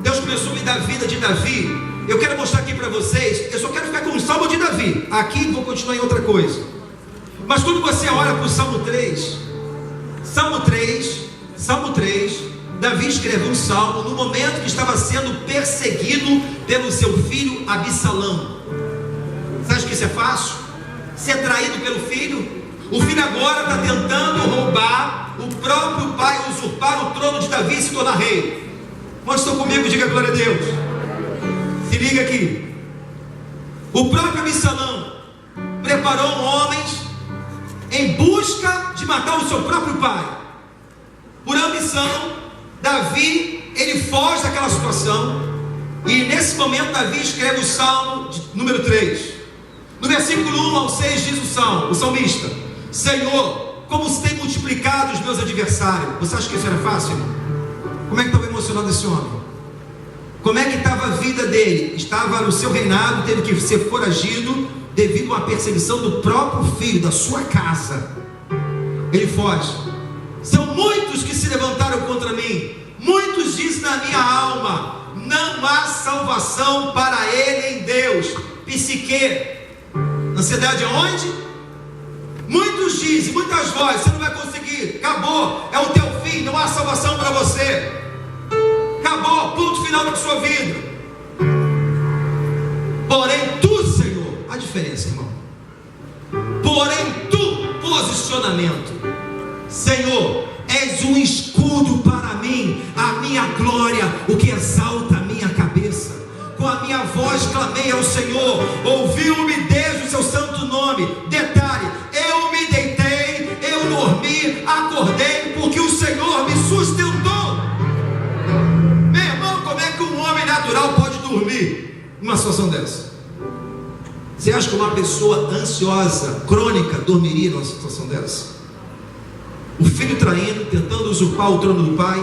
Deus começou a me dar a vida de Davi. Eu quero mostrar aqui para vocês. Eu só quero ficar com o Salmo de Davi. Aqui vou continuar em outra coisa. Mas quando você olha para o Salmo 3, Davi escreveu um salmo no momento que estava sendo perseguido pelo seu filho Absalão. Você acha que isso é fácil? Ser traído pelo filho? O filho agora está tentando roubar o próprio pai, usurpar o trono de Davi e se tornar rei. Quantos estão comigo? Diga glória a Deus. Se liga aqui. O próprio Absalão preparou homens em busca de matar o seu próprio pai. Por ambição, Davi, ele foge daquela situação. E nesse momento Davi escreve o Salmo número 3. No versículo 1 ao 6 diz o salmista: Senhor, como se tem multiplicado os meus adversários. Você acha que isso era fácil? Como é que estava emocionado esse homem? Como é que estava a vida dele? Estava no seu reinado, teve que ser foragido devido a uma perseguição do próprio filho, da sua casa. Ele foge. São muitos que se levantaram contra mim. Muitos dizem na minha alma: não há salvação para ele em Deus. Psique, ansiedade aonde? Muitos dizem, muitas vozes, você não vai conseguir, acabou, é o teu fim, não há salvação para você, acabou, ponto final da sua vida. Porém tu, Senhor, a diferença, irmão, porém tu, posicionamento, Senhor, és um escudo para mim, a minha glória, o que exalta a minha cabeça. Com a minha voz clamei ao Senhor, ouviu-me desde o seu santo nome. Detalhe, eu me deitei, eu dormi, acordei, porque o Senhor me sustentou. Meu irmão, como é que um homem natural pode dormir numa situação dessa? Você acha que uma pessoa ansiosa, crônica, dormiria numa situação dessa? O filho traindo, tentando usurpar o trono do pai.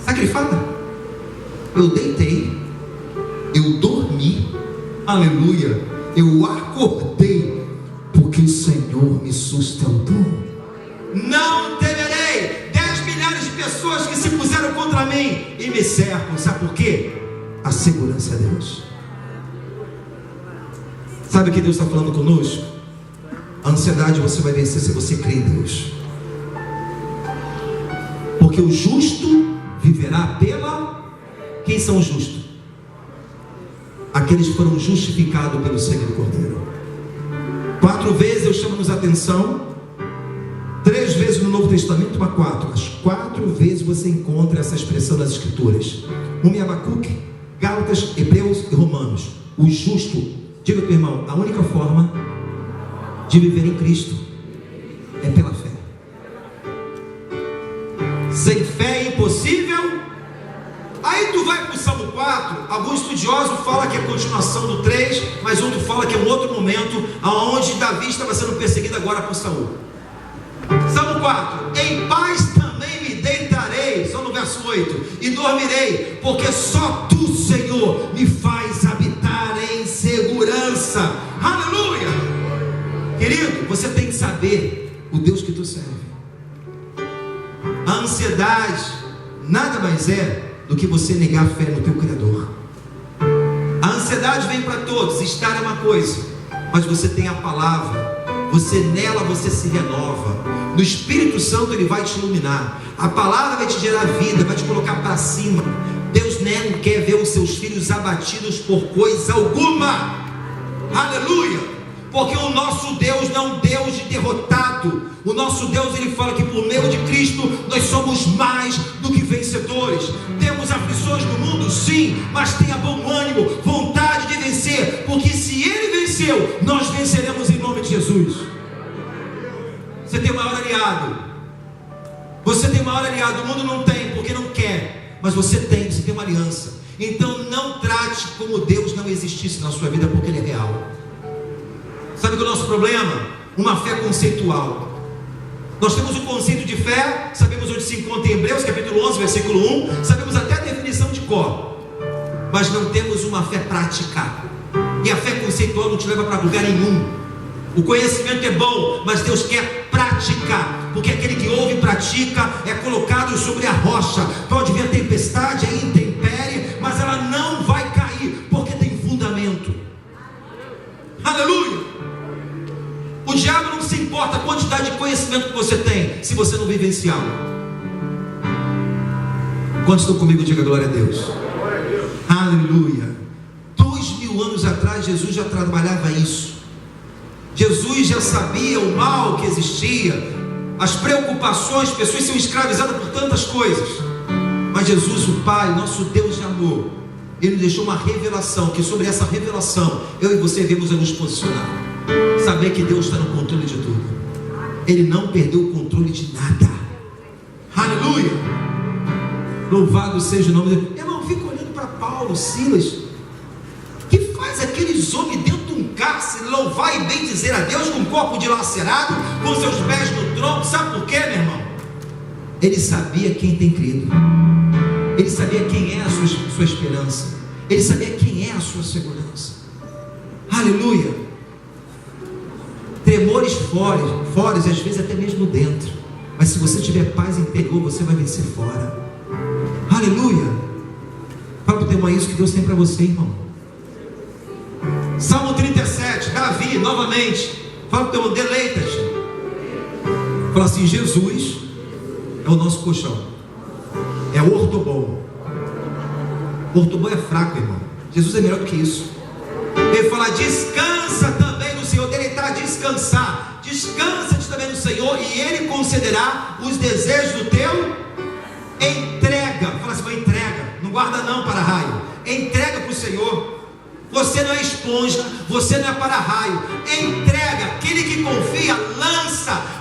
Sabe o que ele fala? Eu deitei, eu dormi, aleluia, eu acordei, porque o Senhor me sustentou. Não temerei 10 milhares de pessoas que se puseram contra mim e me cercam. Sabe por quê? A segurança é Deus. Sabe o que Deus está falando conosco? A ansiedade você vai vencer se você crê em Deus. Porque o justo viverá pela... Quem são os justos? Aqueles que foram justificados pelo sangue do Cordeiro. 4 vezes eu chamo-nos a atenção, 3 vezes no Novo Testamento, mas 4. As 4 vezes você encontra essa expressão nas Escrituras. Em Abacuque, Gálatas, Hebreus e Romanos. O justo, diga para o irmão, a única forma de viver em Cristo é pela fé. Sem fé é impossível. Aí tu vai para o Salmo 4, algum estudioso fala que é continuação do 3, mas outro fala que é um outro momento, onde Davi estava sendo perseguido agora por Saul. Salmo 4, em paz também me deitarei, só no verso 8, e dormirei, porque só tu, Senhor, me faz habitar em segurança. Aleluia! Querido, você tem que saber o Deus que tu serve. A ansiedade nada mais é do que você negar a fé no teu Criador. A ansiedade vem para todos, estar é uma coisa, mas você tem a palavra, nela você se renova, no Espírito Santo ele vai te iluminar, a palavra vai te gerar vida, vai te colocar para cima. Deus não quer ver os seus filhos abatidos por coisa alguma, aleluia, porque o nosso Deus não é um Deus de derrotado. O nosso Deus, ele fala que por meio de Cristo nós somos mais do que vencedores. Temos aflições no mundo, sim, mas tenha bom ânimo, vontade de vencer, porque se ele venceu, nós venceremos em nome de Jesus. Você tem o maior aliado, o mundo não tem, porque não quer, mas você tem uma aliança. Então não trate como Deus não existisse na sua vida, porque ele é real. Sabe qual é o nosso problema? Uma fé conceitual. Nós temos o conceito de fé, sabemos onde se encontra em Hebreus capítulo 11, versículo 1, sabemos até a definição de cor, mas não temos uma fé prática. E a fé conceitual não te leva para lugar nenhum. O conhecimento é bom, mas Deus quer prática, porque aquele que ouve e pratica é colocado sobre a rocha. Pode vir a tempestade, a intempérie, mas ela não vai cair, porque tem fundamento. Aleluia! O diabo não se importa a quantidade de conhecimento que você tem, se você não vivenciá-lo. Quantos estão comigo? Diga glória a Deus. Aleluia. 2000 anos atrás Jesus já trabalhava isso. Jesus já sabia o mal que existia, as preocupações, pessoas são escravizadas por tantas coisas, mas Jesus, o Pai, nosso Deus de amor, ele deixou uma revelação, que sobre essa revelação eu e você devemos nos posicionar, saber que Deus está no controle de tudo. Ele não perdeu o controle de nada. Aleluia! Louvado seja o nome dele. Irmão, fica olhando para Paulo, Silas, que faz aqueles homens dentro de um cárcere louvar e bem dizer a Deus, com o corpo dilacerado, com seus pés no tronco. Sabe por quê, meu irmão? Ele sabia quem tem crido, ele sabia quem é a sua esperança, ele sabia quem é a sua segurança. Aleluia! Tremores fora, às vezes até mesmo dentro, mas se você tiver paz interior, você vai vencer fora. Aleluia! tema isso que Deus tem para você, irmão. Salmo 37, Davi, novamente, fala para o teu irmão, deleita-te. Fala assim, Jesus é o nosso colchão, é o ortobom. O ortobom é fraco, irmão. Jesus é melhor do que isso. Ele fala, descansa também no Senhor. Deleitar, descansar. Descansa-te também no Senhor, e Ele concederá os desejos do teu. Entrega, fala assim, entrega. Não guarda não para raio. Entrega para o Senhor. Você não é esponja, você não é para raio. Entrega. Aquele que confia, lança.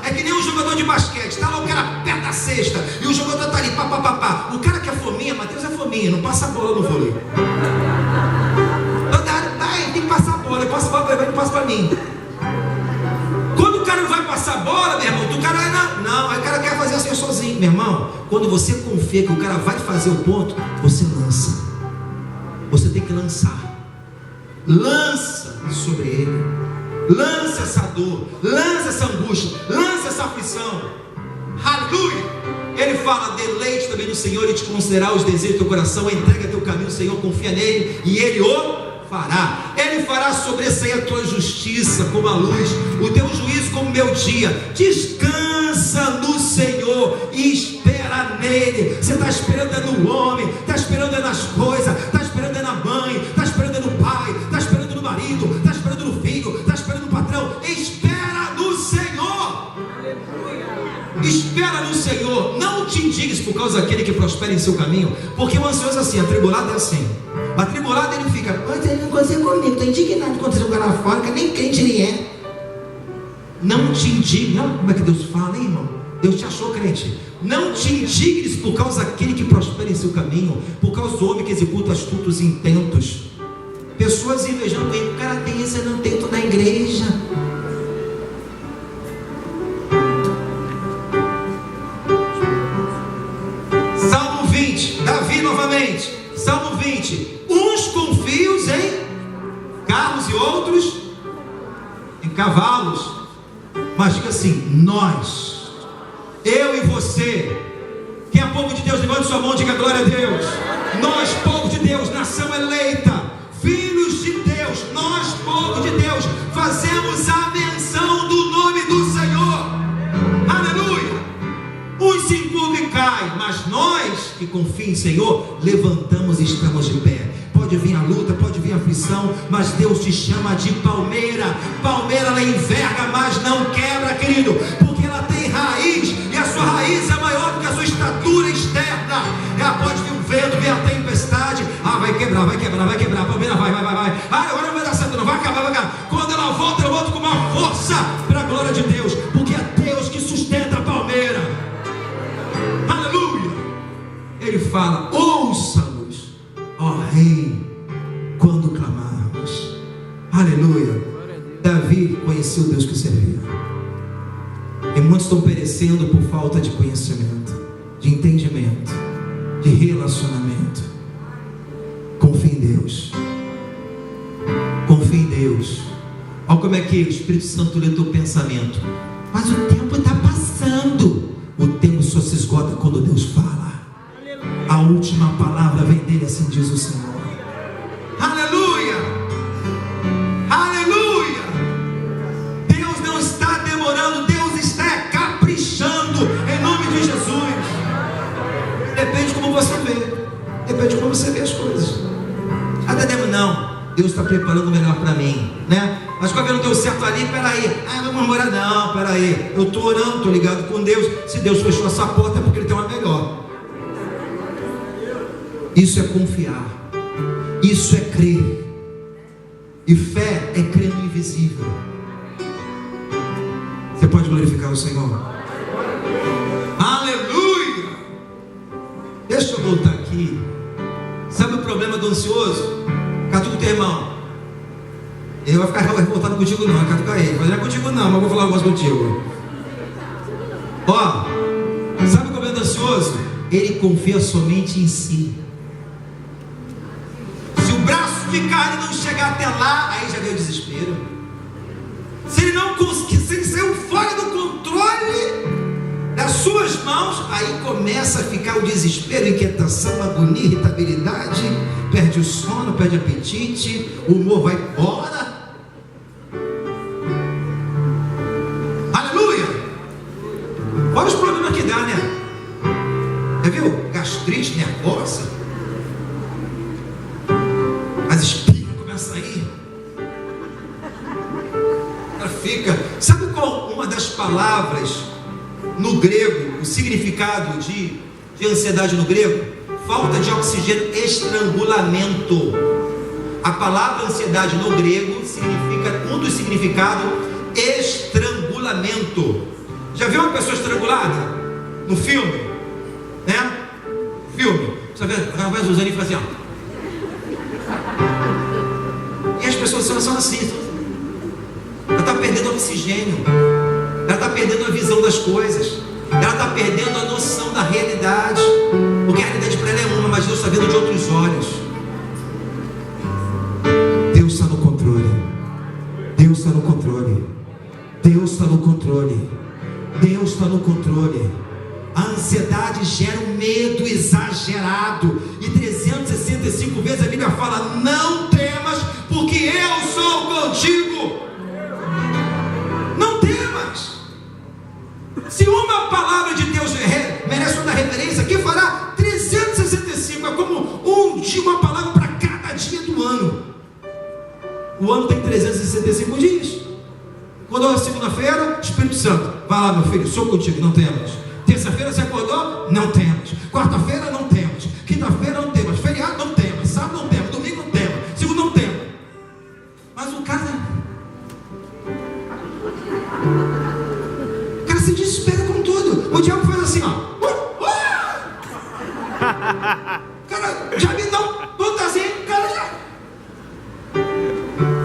É que nem um jogador de basquete. Está lá, o cara aperta a cesta e o jogador está ali, pá. O cara que é fominha, Mateus é fominha, não passa a bola no vôlei. Tem que passar a bola, ele passa a bola, ele passa para mim. Quando o cara não vai passar a bola, meu irmão, o cara não, aí o cara quer fazer assim sozinho, meu irmão. Quando você confia que o cara vai fazer o ponto, você lança. Você tem que lançar. Lança sobre ele. Lança essa dor, lança essa angústia, lança essa aflição. Aleluia. Ele fala, deleite também no Senhor e te concederá os desejos do teu coração. Entrega teu caminho, Senhor, confia nele e ele o fará. Ele fará sobressair a tua justiça como a luz, o teu juízo como o meu dia. Descansa no Senhor e espera nele. Você está esperando no homem, está esperando nas coisas, está esperando na mãe, está esperando no pai, está esperando no marido, está esperando no filho, está esperando no patrão. Espera no Senhor. Espera no Senhor. Não te indignes por causa daquele que prospera em seu caminho, porque o ansioso é assim, atribulado é assim. Atribulado ele fica, mas ele não consegue comigo, estou indignado de acontecer um cara lá fora, que nem crente ele é. Não te indignes, não, como é que Deus fala, hein, irmão? Deus te achou crente. Não te indignes por causa daquele que prospera em seu caminho, por causa do homem que executa astutos intentos. Pessoas invejando ele, o cara tem esse intento na igreja. Salmo 20, Davi novamente. Salmo 20, uns confiam em carros e outros em cavalos, mas diga assim, nós, eu e você, quem é povo de Deus, levante sua mão, diga glória a Deus. Nós, povo de Deus, nação eleita, filhos de Deus, nós, povo de Deus, fazemos a menção do nome do Senhor. Aleluia. Uns se encurvam e caem, mas nós que confiam em Senhor, levantamos e estamos de pé. Pode vir a luta, pode vir a aflição, mas Deus te chama de palmeira. Palmeira, ela enverga, mas não quebra, querido, porque ela tem raiz, e a sua raiz é maior do que a sua estatura externa. Ela pode vir o vento, vir a tempestade, vai quebrar, a palmeira vai, agora não vai dar certo não, vai acabar. Quando ela volta com uma força, para a glória de Deus, porque é Deus que sustenta a palmeira. Aleluia. Ele fala, ouça-nos, ó Rei, quando clamarmos. Aleluia. Davi conheceu o Deus que servia, e muitos estão perecendo por falta de conhecimento, de entendimento, de relacionamento. Confie em Deus. Confie em Deus. Olha como é que o Espírito Santo lê o teu pensamento. Mas o tempo está passando. O tempo só se esgota quando Deus fala. A última palavra vem dele, assim diz o Senhor. Aleluia. Aleluia. Deus não está demorando, Deus está caprichando, em nome de Jesus. Depende de como você vê. Depende de como você vê as coisas. Não, Deus está preparando o melhor para mim, né? Mas quando não deu certo ali, peraí, vamos orar, não, peraí, eu estou orando, estou ligado com Deus. Se Deus fechou essa porta é porque Ele tem uma melhor. Isso é confiar, isso é crer, e fé é crer no invisível. Você pode glorificar o Senhor? Aleluia. Deixa eu voltar aqui. Sabe o problema do ansioso? Catuca o teu irmão. Ele vai ficar revoltado contigo não, catuca ele. Mas não é contigo não, mas vou falar algumas contigo. Ó, sabe o problema do ansioso? Ele confia somente em si. Se o braço ficar e não chegar até lá, aí já veio o desespero. Se ele não conseguir, se ele saiu fora do controle das suas mãos. Aí começa a ficar o desespero, inquietação, agonia, irritabilidade, perde o sono, perde o apetite, o humor vai embora. Aleluia! Olha os problemas que dá, né? Já viu? Gastrite nervosa, as espinhas começam a sair. Ela fica. Sabe qual uma das palavras no grego, o significado de ansiedade no grego? Falta de oxigênio, estrangulamento. A palavra ansiedade no grego significa, um dos significados, estrangulamento. Já viu uma pessoa estrangulada no filme? Né? Filme. Você vê a Suzane faz assim, ó. E as pessoas são assim. Ela está perdendo oxigênio. Ela está perdendo a visão das coisas. Ela está perdendo a noção da realidade. Porque a realidade para ela é uma, mas Deus está vendo de outros olhos. Deus está no controle. Deus está no controle. Deus está no controle. Deus está no controle. A ansiedade gera um medo exagerado. E 365 vezes a Bíblia fala: não temas, porque eu sou contigo. Não temas. Se uma palavra de Deus merece uma referência, que fará 365. É como um dia, uma palavra para cada dia do ano. O ano tem 365 dias. Quando é segunda-feira, Espírito Santo, vai lá, meu filho, sou contigo, não temas. Terça-feira você acordou? Não temas. Quarta-feira não temas. Quinta-feira não temas. Feriado não temas. Sábado não temas. Domingo não temas. Segunda não temas. Mas o cara se desespera com tudo. O diabo faz assim, ó. Cara, já me dá tudo assim, cara já.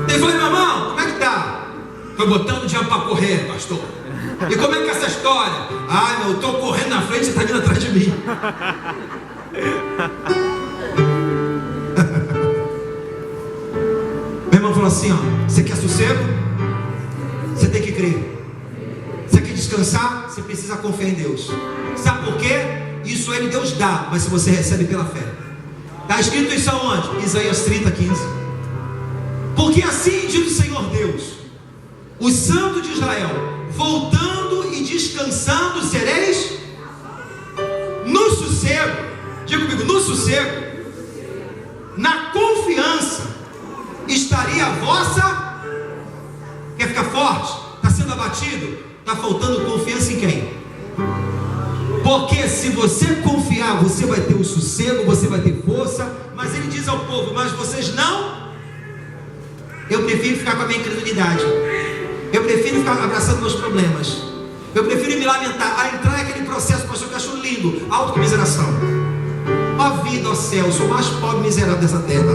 Ele falou: meu irmão, como é que tá? Tô botando o diabo para correr, pastor. E como é que é essa história? Ah, eu estou correndo na frente e você está vindo atrás de mim. Meu irmão falou assim, ó: você quer sossego? Você tem que crer. Você quer descansar? Você precisa confiar em Deus. Sabe por quê? Isso ele Deus dá, mas se você recebe pela fé. Está escrito isso aonde? Isaías 30:15. Porque assim diz o Senhor Deus: os santos de Israel, voltando e descansando sereis no sossego. Diga comigo: no sossego. Na confiança estaria a vossa. Quer ficar forte? Está sendo abatido? Está faltando confiança em quem? Porque se você confiar, você vai ter o sossego, você vai ter força. Mas ele diz ao povo: mas vocês não. Eu prefiro ficar com a minha incredulidade. Eu prefiro ficar abraçando meus problemas. Eu prefiro me lamentar. A entrar naquele processo, pastor, que eu acho lindo: autocomiseração. Ó vida, ó céu, eu sou o mais pobre e miserável dessa terra.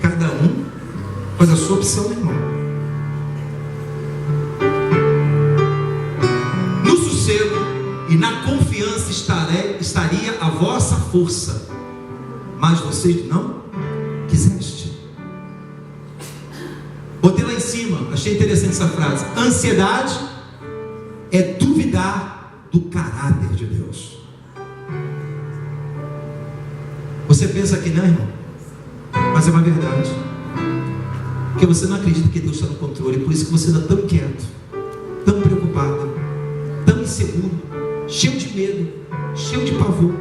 Cada um faz a sua opção, meu irmão. No sossego e na confiança estaria a vossa força, mas vocês não quiseste. Botei lá em cima, achei interessante essa frase: ansiedade é duvidar do caráter de Deus. Você pensa que não, irmão, mas é uma verdade, porque você não acredita que Deus está no controle. Por isso que você anda tão quieto, tão preocupado, tão inseguro, cheio de medo, cheio de pavor.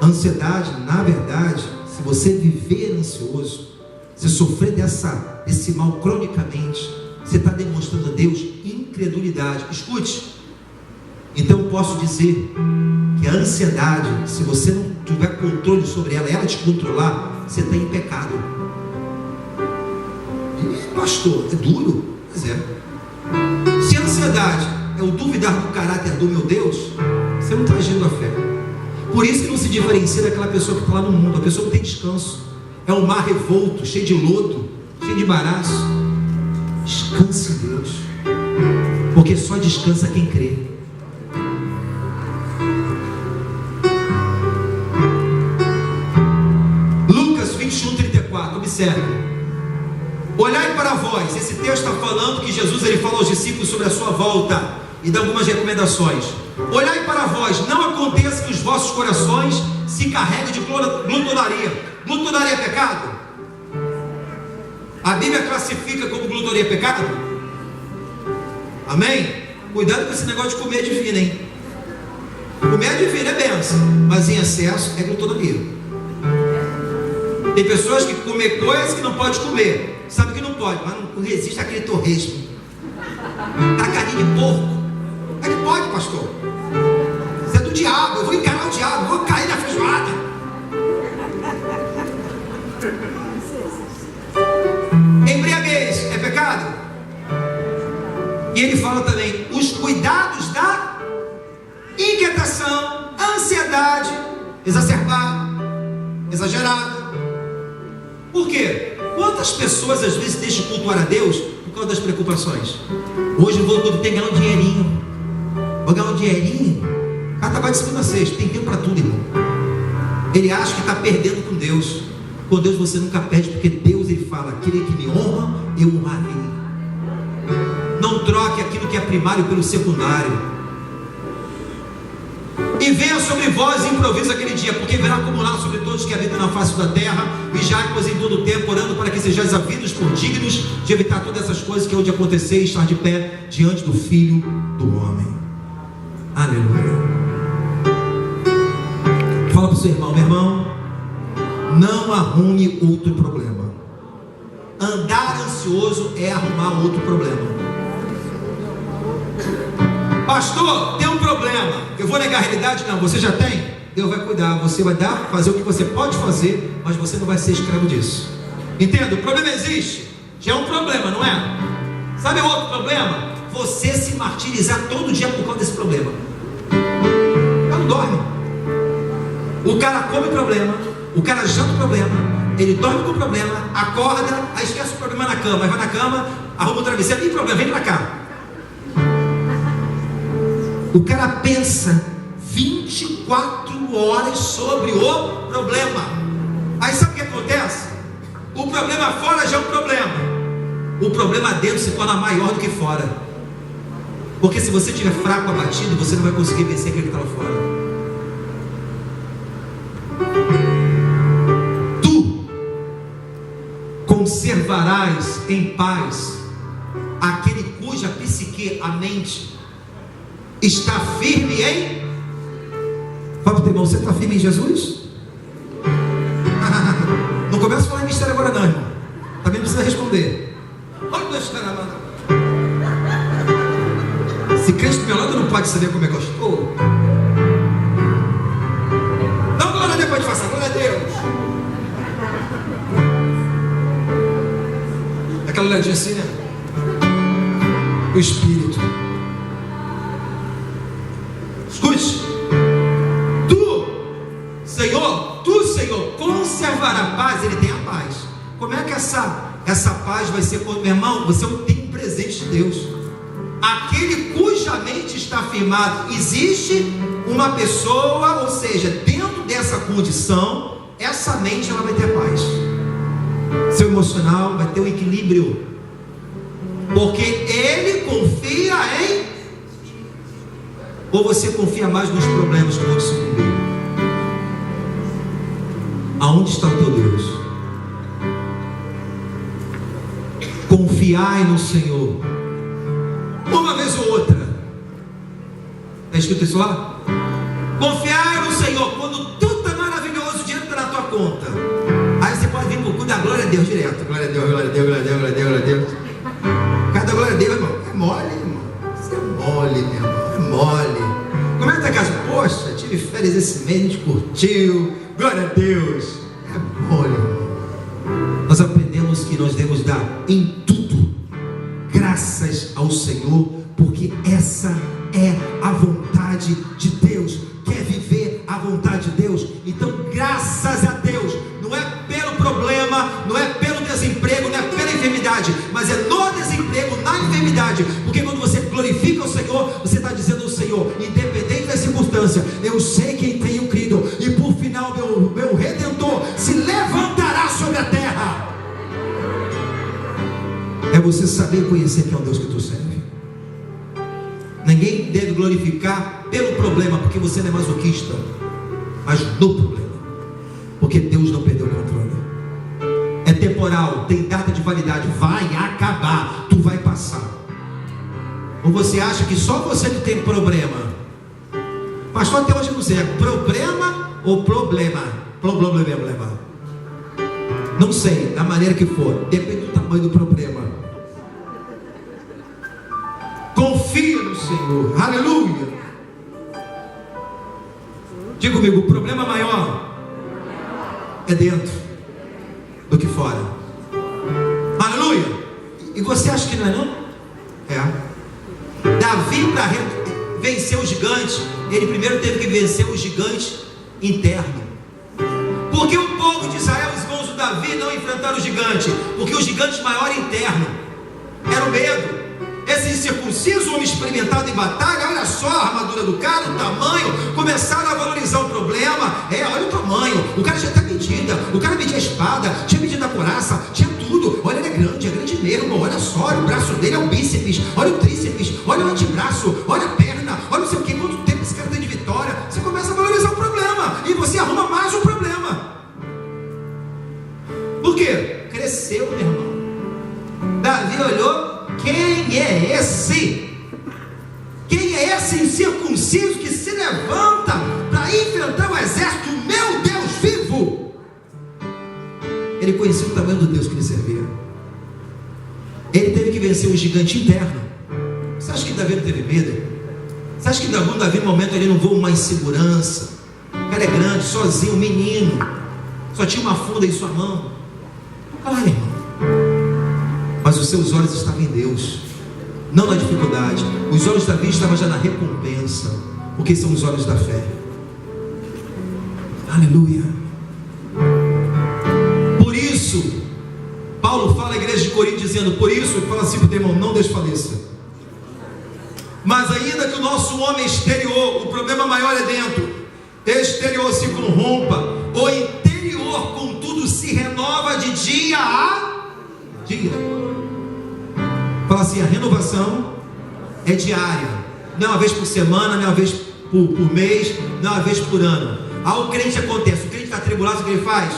A ansiedade, na verdade, se você viver ansioso, se sofrer desse mal cronicamente, você está demonstrando a Deus incredulidade. Escute, então posso dizer que a ansiedade, se você não tiver controle sobre ela, ela te controlar, você está em pecado. E, pastor, é duro? Pois é. Se a ansiedade é o duvidar do caráter do meu Deus, você não está agindo a fé. Por isso que não se diferencia daquela pessoa que está lá no mundo. A pessoa não tem descanso. É um mar revolto, cheio de lodo, cheio de embaraço. Descanse em Deus, porque só descansa quem crê. Lucas 21:34. Observe: olhai para vós, esse texto está falando que Jesus ele fala aos discípulos sobre a sua volta e dá algumas recomendações. Olhai para vós, não aconteça que os vossos corações se carreguem de glutonaria. Glutonaria é pecado? A Bíblia classifica como glutonaria pecado? Amém? Cuidado com esse negócio de comer divino, hein? Comer divino é bênção, mas em excesso é glutonaria. Tem pessoas que comem coisas que não pode comer, sabe que não pode, mas não resiste àquele torresmo, a carne de porco. Ele pode, pastor. Isso é do diabo, eu vou encarar o diabo, vou cair na feijoada. Embriaguez é pecado? E ele fala também os cuidados da inquietação, ansiedade exacerbada, exagerada. Por quê? Quantas pessoas às vezes deixam de cultuar a Deus por causa das preocupações? Hoje eu vou ter que ganhar um dinheirinho. Vou ganhar um dinheirinho. Cada trabalho de segunda a sexta, tem tempo para tudo, irmão. Ele acha que está perdendo com Deus. Com Deus você nunca perde, porque Deus ele fala: aquele que me honra, eu honrarei. Não troque aquilo que é primário pelo secundário. E venha sobre vós improviso aquele dia, porque virá acumular sobre todos que habitam na face da terra. Vigiai-vos em todo o tempo, orando para que sejais havidos por dignos de evitar todas essas coisas que hão de acontecer e estar de pé diante do Filho do Homem. Aleluia. Fala para o seu irmão: meu irmão, não arrume outro problema. Andar ansioso é arrumar outro problema. Pastor, tem um problema, eu vou negar a realidade? Não, você já tem? Deus vai cuidar, você vai dar, fazer o que você pode fazer, mas você não vai ser escravo disso. Entenda? O problema existe, já é um problema, não é? Sabe o outro problema? Você se martirizar todo dia por causa desse problema. O cara não dorme. O cara come o problema, o cara janta o problema, ele dorme com o problema, acorda, aí esquece o problema na cama, aí vai na cama, arruma o travesseiro, tem problema, vem pra cá. O cara pensa 24 horas sobre o problema. Aí sabe o que acontece? O problema fora já é um problema. O problema dentro se torna maior do que fora. Porque se você estiver fraco, abatido, você não vai conseguir vencer aquele que está lá fora. Tu conservarás em paz aquele cuja psique, a mente, está firme em... Fala para o teu irmão: você está firme em Jesus? Não começa a falar em mistério agora não, irmão. Também precisa responder. Olha o Deus, caramba. Se crente do meu lado não pode saber como é que eu estou. Não, glória a Deus, pode fazer, glória a Deus. Aquela olhadinha assim, né? O Espírito. Escute. Tu, Senhor, conservará a paz. Ele tem a paz. Como é que essa paz vai ser? Meu irmão, você tem um presente de Deus. Aquele cuja mente está firmada. Existe uma pessoa, ou seja, dentro dessa condição, essa mente ela vai ter paz. Seu emocional vai ter um equilíbrio, porque ele confia em... Ou você confia mais nos problemas que vão sucumbir? Aonde está o teu Deus? Confiai no Senhor. Uma vez ou outra. Está escrito isso lá? Confiai no Senhor. Quando tudo está maravilhoso, o dinheiro está na tua conta. Aí você pode vir para o cu da glória a Deus direto. Glória a Deus, glória a Deus, glória a Deus, glória a Deus, glória a Deus. Cada glória a Deus, irmão. É mole, irmão. Isso é mole, meu irmão. É mole. Como é que tá a casa? Poxa, tive férias esse mês, a gente curtiu. Glória a Deus. É mole, irmão. Nós aprendemos que nós devemos dar em tudo graças ao Senhor, porque essa é a vontade de Deus. Quer viver a vontade de Deus? Então graças a Deus. Não é pelo problema, não é pelo desemprego, não é pela enfermidade, mas é no desemprego, na enfermidade. Porque quando você glorifica o Senhor, você está dizendo ao Senhor: independente da circunstância, eu sei quem tenho crido, e por final meu Redentor se levantará sobre a terra. É é você saber e conhecer quem é o Deus que tu serve. Ninguém deve glorificar pelo problema, porque você não é masoquista, mas do problema, porque Deus não perdeu o controle. É temporal, tem data de validade, vai acabar, tu vai passar. Ou você acha que só você que tem problema? Pastor, até hoje eu não sei, é problema ou problema? Problema. Não sei, da maneira que for, depende do tamanho do problema. Confia no Senhor, aleluia. Diga comigo, o problema maior é dentro do que fora. Aleluia. E você acha que não é não? É. Davi, para vencer o gigante, ele primeiro teve que vencer o gigante interno. Porque o povo de Israel, os irmãos do Davi, não enfrentaram o gigante? Porque o gigante maior é interno, era o medo. Esse incircunciso, homem experimentado em batalha, olha só a armadura do cara, o tamanho, começaram a valorizar o problema. Olha o tamanho, o cara já tem medida, o cara media a espada, tinha medida a couraça, tinha tudo. Olha, ele é grande mesmo, olha só, olha o braço dele, é o bíceps, olha o tríceps, olha o antebraço, olha a perna, olha não sei o que, quanto tempo esse cara tem de vitória. Você começa a valorizar o problema, e você arruma mais um problema. Por quê? Cresceu, meu irmão. Davi olhou, quem é esse? Quem é esse incircunciso que se levanta para enfrentar o exército, meu Deus vivo? Ele conhecia o tamanho do Deus que ele servia. Ele teve que vencer o gigante interno. Você acha que Davi não teve medo? Você acha que Davi no momento ele não voa uma insegurança? O cara é grande, sozinho, menino, só tinha uma funda em sua mão. Claro, irmão. Mas os seus olhos estavam em Deus, não na dificuldade. Os olhos de Davi estavam já na recompensa, porque são os olhos da fé. Aleluia. Por isso, Paulo fala à igreja de Corinto dizendo, por isso, ele fala assim para o irmão, não desfaleça. Mas ainda que o nosso homem exterior, o problema maior é dentro, exterior se corrompa, o interior contudo se renova de dia a dia. Fala assim, a renovação é diária, não é uma vez por semana, não é uma vez por mês, não é uma vez por ano. O crente acontece, o crente está atribulado, o que ele faz?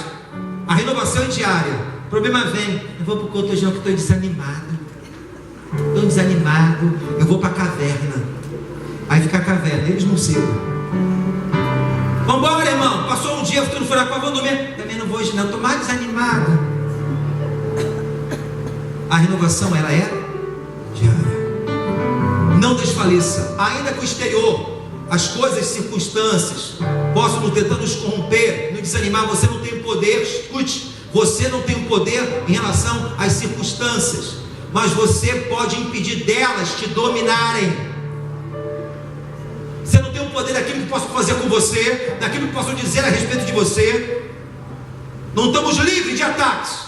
A renovação é diária. O problema vem, eu vou para o culto hoje não, que estou desanimado, eu vou para a caverna. Aí fica a caverna, eles não cedo. Vamos embora, irmão, passou um dia, tudo furacão, vamos dormir. Também não vou hoje não, estou mais desanimado. A renovação, ela é diária. Não desfaleça, ainda que o exterior, as coisas, circunstâncias possam nos tentar nos corromper, nos desanimar. Você não tem poder, escute, você não tem o poder em relação às circunstâncias, mas você pode impedir delas te dominarem. Você não tem o poder daquilo que possam fazer com você, daquilo que possam dizer a respeito de você. Não estamos livres de ataques.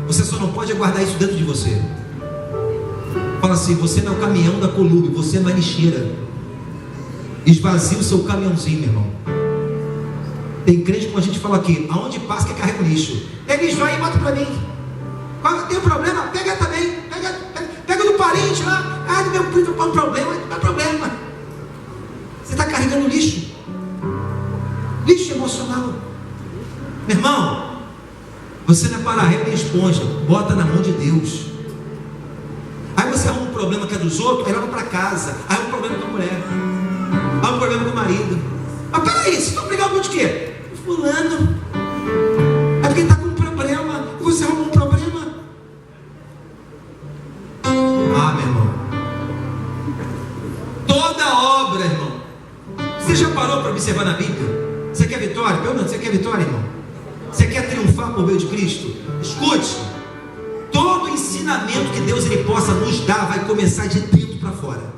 Você só não pode guardar isso dentro de você. Fala assim, você não é o caminhão da Colube, você não é lixeira. Esvazia o seu caminhãozinho, meu irmão. Tem crente, como a gente fala aqui, aonde passa que carrega o lixo. Eles vão e botam para mim. Quando tem um problema, pega também. Pega do parente lá. Ah, do meu primo, qual o problema? Não é problema. Você está carregando lixo. Lixo emocional. Meu irmão, você não é para-raio nem esponja. Bota na mão de Deus. Aí você arruma um problema que é dos outros, aí leva para casa. Aí um problema com a mulher. Aí um problema com o marido. Mas peraí, vocês estão brigando de quê? Fulano. É porque ele está com um problema. E você arruma um problema. Ah, meu irmão. Toda obra, irmão. Você já parou para observar na Bíblia? Você quer vitória? Pergunta, você quer vitória, irmão? Você quer triunfar por meio de Cristo? Escute. Todo ensinamento que Deus ele possa nos dar vai começar de dentro para fora.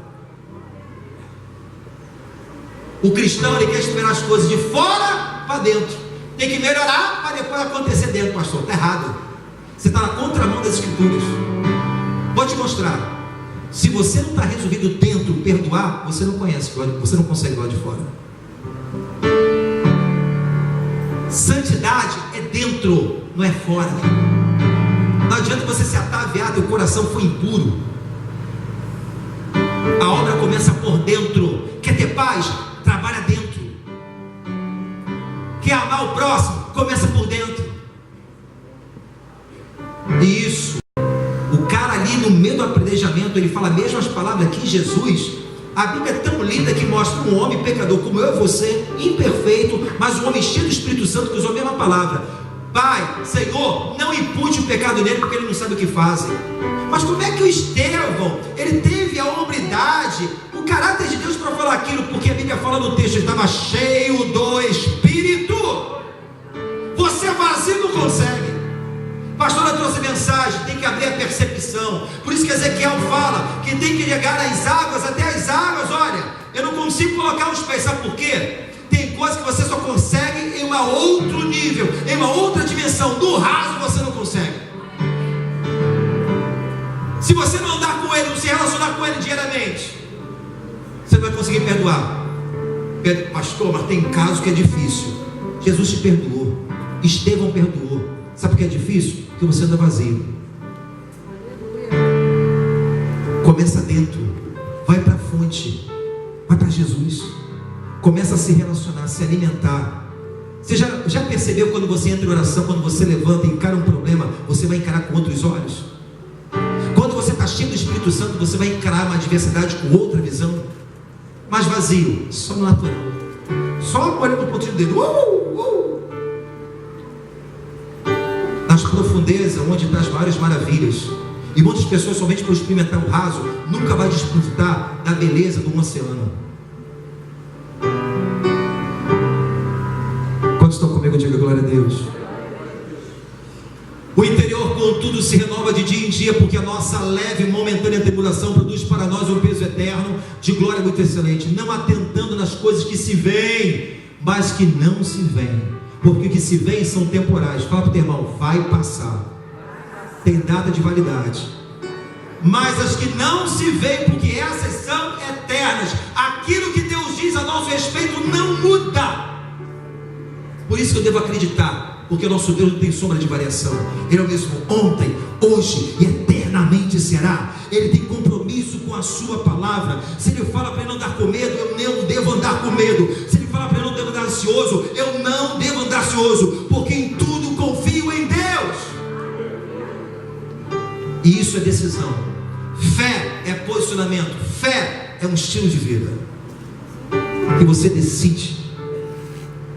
O cristão ele quer esperar as coisas de fora para dentro. Tem que melhorar para depois acontecer dentro, pastor. Está errado. Você está na contramão das escrituras. Vou te mostrar. Se você não está resolvido dentro, perdoar, você não conhece, você não consegue lá de fora. Santidade é dentro, não é fora. Não adianta você se ataviar, teu coração foi impuro. A obra começa por dentro. Quer ter paz? Trabalha dentro. Quer amar o próximo? Começa por dentro. E isso, o cara ali no meio do apedrejamento, ele fala mesmo as palavras que Jesus. A Bíblia é tão linda que mostra um homem pecador como eu e você, imperfeito, mas um homem cheio do Espírito Santo que usou a mesma palavra. Pai, Senhor, não impute o pecado nele porque ele não sabe o que faz. Mas como é que o Estevão, ele teve a hombridade, o caráter de Deus para falar aquilo? Porque a Bíblia fala no texto, ele estava cheio do Espírito. Você vazio não consegue. Pastor, eu trouxe mensagem, tem que abrir a percepção. Por isso que Ezequiel fala que tem que chegar às águas, até as águas. Olha, eu não consigo colocar os pés, sabe por quê? Tem coisas que você só consegue em um outro nível, em uma outra dimensão. Do raso você não consegue. Se você não andar com ele, não se relacionar com ele diariamente, você não vai conseguir perdoar. Pastor, mas tem casos que é difícil. Jesus te perdoou, Estevão perdoou. Sabe por que é difícil? Porque você anda vazio. Começa dentro, vai para a fonte, vai para Jesus, começa a se relacionar, se alimentar. Você já percebeu quando você entra em oração, quando você levanta e encara um problema, você vai encarar com outros olhos? Quando você está cheio do Espírito Santo, você vai encarar uma adversidade com outra visão. Mais vazio, só no natural, só olhando para o ponto de dedo. Nas profundezas, onde está as maiores maravilhas. E muitas pessoas, somente por experimentar o raso, nunca vai desfrutar da beleza do oceano. Quantos estão comigo? Diga glória a Deus. O interior, contudo, se renova de dia em dia, porque a nossa leve e momentânea tribulação produz para nós um peso eterno de glória muito excelente, não atentando nas coisas que se veem, mas que não se veem. Porque o que se vê são temporais. Fala para o teu irmão, vai passar. Tem data de validade. Mas as que não se veem, porque essas são eternas. Aquilo que Deus diz a nosso respeito não muda. Por isso que eu devo acreditar, porque o nosso Deus não tem sombra de variação. Ele é o mesmo ontem, hoje e eternamente será. Ele tem compromisso com a sua palavra. Se ele fala para ele não andar com medo, eu não devo andar com medo. Se ele fala para ele não devo andar ansioso, eu não devo andar ansioso, porque em tudo confio em Deus. E isso é decisão. Fé é posicionamento. Fé é um estilo de vida que você decide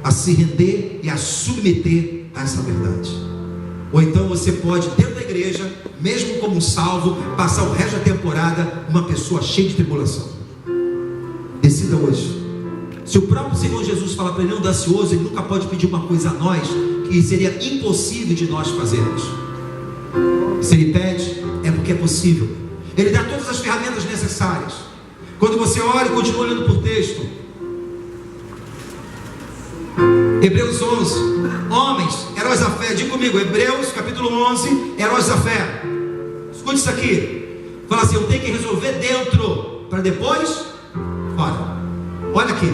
a se render e a submeter a essa verdade. Ou então você pode, dentro da igreja, mesmo como um salvo, passar o resto da temporada uma pessoa cheia de tribulação. Decida hoje. Se o próprio Senhor Jesus fala para ele não andar ansioso, ele nunca pode pedir uma coisa a nós que seria impossível de nós fazermos. Se ele pede, é porque é possível. Ele dá todas as ferramentas necessárias. Quando você olha e continua olhando por texto, Hebreus 11, homens, heróis da fé. Diga comigo, Hebreus capítulo 11, heróis da fé. Escute isso aqui. Fala assim, eu tenho que resolver dentro, para depois fora. Olha aqui.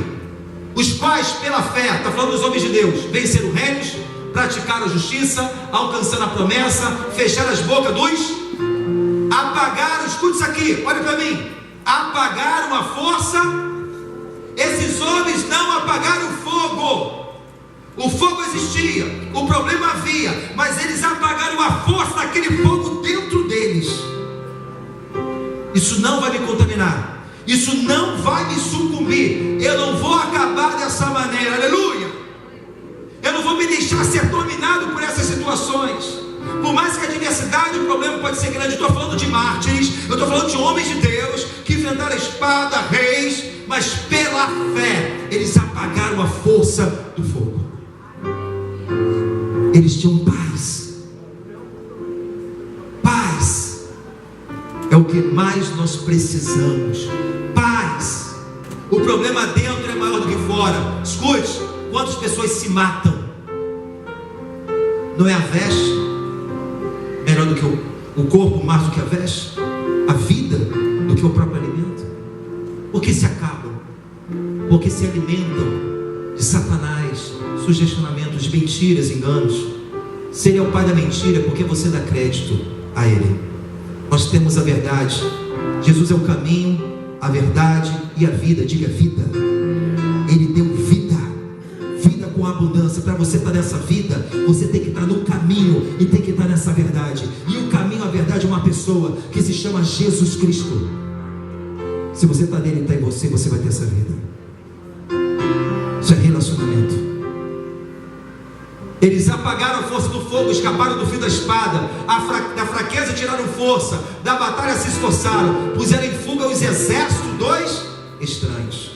Os quais pela fé, está falando dos homens de Deus, venceram reinos, praticaram a justiça, alcançando a promessa, fecharam as bocas dos, apagaram, escute isso aqui, olha para mim, apagaram a força. Esses homens não apagaram o fogo. O fogo existia, o problema havia, mas eles apagaram a força daquele fogo dentro deles. Isso não vai me contaminar, isso não vai me sucumbir. Eu não vou acabar dessa maneira, aleluia. Eu não vou me deixar ser dominado por essas situações. Por mais que a adversidade, o problema pode ser grande. Eu estou falando de mártires, eu estou falando de homens de Deus que enfrentaram a espada, reis, mas pela fé eles apagaram a força do fogo. Eles tinham paz. Paz é o que mais nós precisamos. Paz. O problema dentro é maior do que fora. Escute, quantas pessoas se matam? Não é a veste melhor do que o corpo, mais do que a veste? A vida do que o próprio alimento? Por que se acabam? Porque se alimentam de Satanás, sugestionamentos, de mentiras, enganos. Se ele é o pai da mentira, por que você dá crédito a ele? Nós temos a verdade. Jesus é o caminho, a verdade e a vida. Diga vida. Ele deu vida, vida com abundância. Para você estar nessa vida, você tem que estar no caminho e tem que estar nessa verdade. E o caminho, a verdade é uma pessoa que se chama Jesus Cristo. Se você está nele e está em você, você vai ter essa vida. Isso é relacionamento. Eles apagaram a força do fogo, escaparam do fio da espada, da fraqueza tiraram força, da batalha se esforçaram, puseram em fuga os exércitos dos estranhos.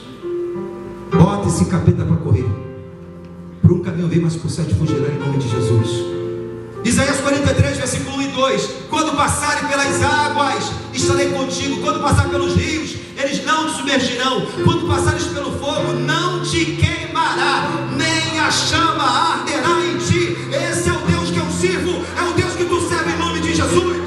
Bota esse capeta para correr. Por um caminho vem, mas por 7 fugirá, em nome de Jesus. Isaías 43, versículo 1 e 2: quando passarem pelas águas, estarei contigo. Quando passar pelos rios, eles não te submergirão. Quando passares pelo fogo, não te queimará, nem a chama arderá em ti. Esse é o Deus que eu sirvo, é o Deus que tu serve, em nome de Jesus.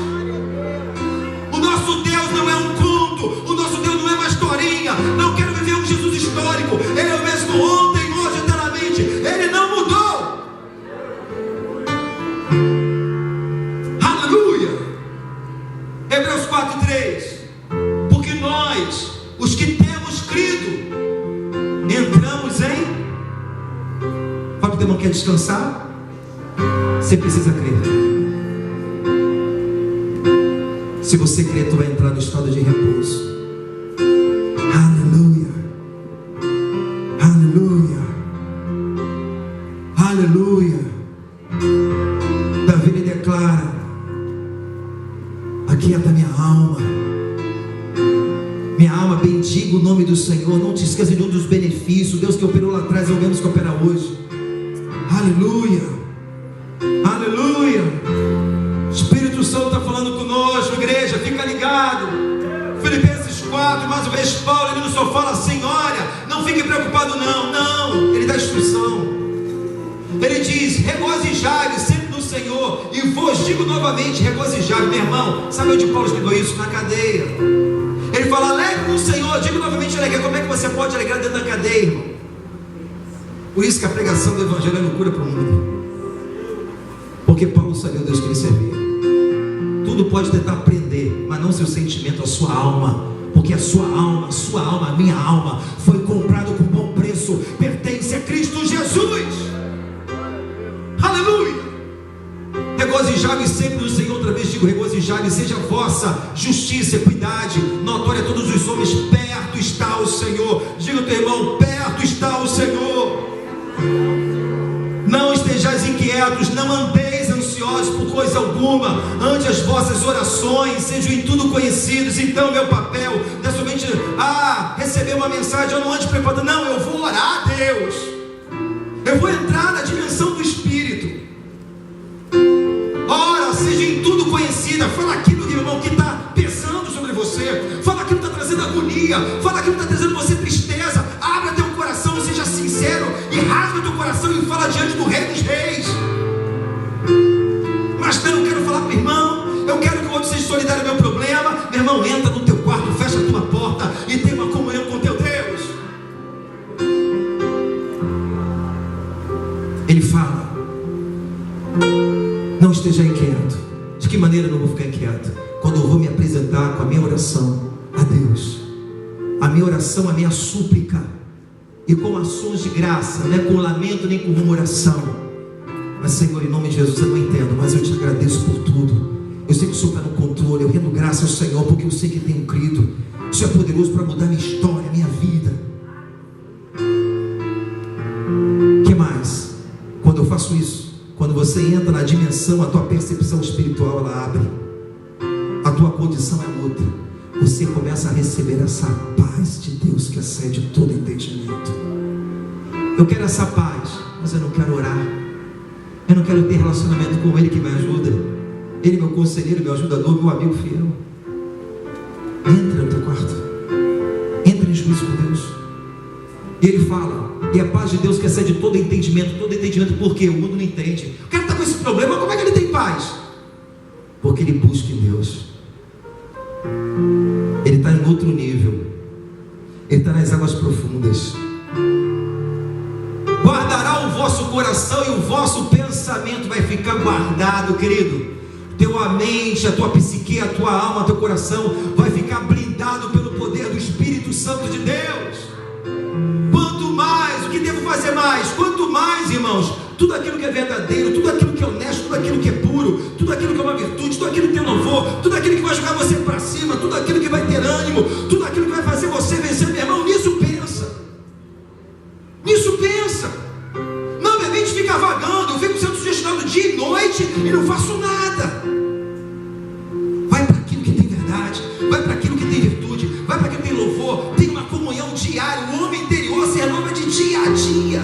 O nosso Deus não é um conto, o nosso Deus não é uma historinha. Não quero viver um Jesus histórico. Ele é o mesmo ontem, hoje, eternamente. Ele não mudou. Aleluia. Hebreus 4:3: porque nós, os que temos crido, entramos em... Fala que o irmão quer descansar. Você precisa crer. Se você crer, tu vai entrar no estado de repouso. Aleluia. Aleluia. Aleluia. Davi lhe declara: aquieta minha alma. Minha alma, bendiga o nome do Senhor. Não te esqueça de um dos benefícios. Deus que operou lá atrás é o mesmo que opera hoje. Aleluia. Aleluia. Espírito Santo está falando conosco, igreja, fica ligado. Filipenses 4, mais uma vez Paulo, ele não só fala assim: olha, não fique preocupado não, ele dá instrução. Ele diz: regozijai-vos sempre no Senhor, e vos digo novamente, regozijai-vos. Meu irmão, sabe onde Paulo escreveu isso? Na cadeia. Ele fala: alegre no Senhor, digo novamente alegre. Como é que você pode alegrar dentro da cadeia, irmão? Por isso que a pregação do Evangelho é loucura para o mundo. Porque Paulo sabia o Deus que ele servia. Tudo pode tentar prender, mas não seu sentimento, a sua alma. Porque a sua alma, a minha alma, foi comprado com bom preço, pertence a Cristo Jesus. Aleluia. Regozijai-vos sempre no Senhor. Outra vez digo: regozijai-vos, seja a vossa justiça, equidade notória a todos os homens. Perto está o Senhor. Diga ao teu irmão: perto está o Senhor. Não estejais inquietos, não andeis ansiosos por coisa alguma. Ante as vossas orações sejam em tudo conhecidos. Então meu papel não é somente receber uma mensagem, eu não ande preparado. Não, eu vou orar a Deus. Eu vou entrar na dimensão do Espírito. Ora, seja em tudo conhecida. Fala aquilo, irmão, que está pesando sobre você. Fala aquilo que está trazendo agonia. Fala aquilo que está trazendo você tristeza. Abra teu coração, seja sincero e rasga teu coração e fala diante do Rei dos Reis. Mas não, eu quero falar para o irmão, eu quero que o outro seja solidário ao meu problema. Meu irmão, entra no teu quarto, fecha a tua porta e tem uma comunhão com teu Deus. Ele fala: não esteja inquieto. De que maneira eu não vou ficar inquieto? Quando eu vou me apresentar com a minha oração a Deus, a minha oração, a minha súplica, e com ações de graça, não é com lamento nem com murmuração. Mas Senhor, em nome de Jesus, eu não entendo, mas eu te agradeço por tudo. Eu sei que o Senhor está no controle. Eu rendo graça ao Senhor, porque eu sei que tenho crido. O Senhor é poderoso para mudar minha história, minha vida. O que mais? Quando eu faço isso, quando você entra na dimensão, a tua percepção espiritual, ela abre. A tua condição é outra. Você começa a receber essa paz de Deus que excede todo entendimento. Eu quero essa paz, mas eu não quero orar. Eu não quero ter relacionamento com Ele que me ajuda. Ele é meu conselheiro, meu ajudador, meu amigo fiel. Entra no teu quarto. Entra em juízo com Deus. E Ele fala: e a paz de Deus que excede todo entendimento. Todo entendimento, porque o mundo não entende. O cara está com esse problema, como é que ele tem paz? Porque ele busca em Deus. Ele está em outro nível. Ele está nas águas profundas. Guardará o vosso coração e o vosso pensamento vai ficar guardado, querido. Tua mente, a tua psique, a tua alma, teu coração vai ficar blindado pelo poder do Espírito Santo de Deus. Quanto mais, o que devo fazer mais? Quanto mais, irmãos, tudo aquilo que é verdadeiro, tudo aquilo que é honesto, tudo aquilo que é puro, tudo aquilo que é uma virtude, tudo aquilo que tem louvor, tudo aquilo que vai jogar você para cima, tudo aquilo que vai ter ânimo, tudo aquilo que vai fazer você vencer, meu irmão, nisso pensa. Nisso pensa. Não, minha mente fica vagando, eu fico sendo sugestionado dia e noite e não faço nada. Vai para aquilo que tem verdade, vai para aquilo que tem virtude, vai para aquilo que tem louvor, tem uma comunhão diária, o homem interior se renova de dia a dia.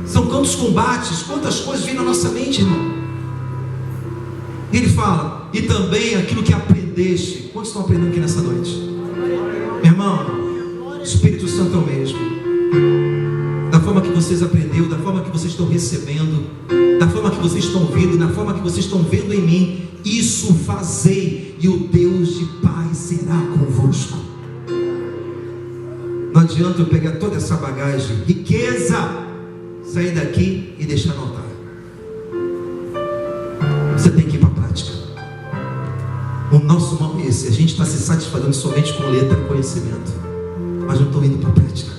São quantos combates, quantas coisas vêm na nossa mente, irmão. Ele fala, e também aquilo que aprendeste. Quantos estão aprendendo aqui nessa noite? Meu irmão, o Espírito Santo é o mesmo. Da forma que vocês aprenderam, da forma que vocês estão recebendo, da forma que vocês estão ouvindo, da forma que vocês estão vendo em mim, isso fazei, e o Deus de paz será convosco. Não adianta eu pegar toda essa bagagem, riqueza, sair daqui e deixar no altar. Você tem que ir para a prática. O nosso mal é esse. A gente está se satisfazendo somente com letra e conhecimento, mas não estou indo para a prática.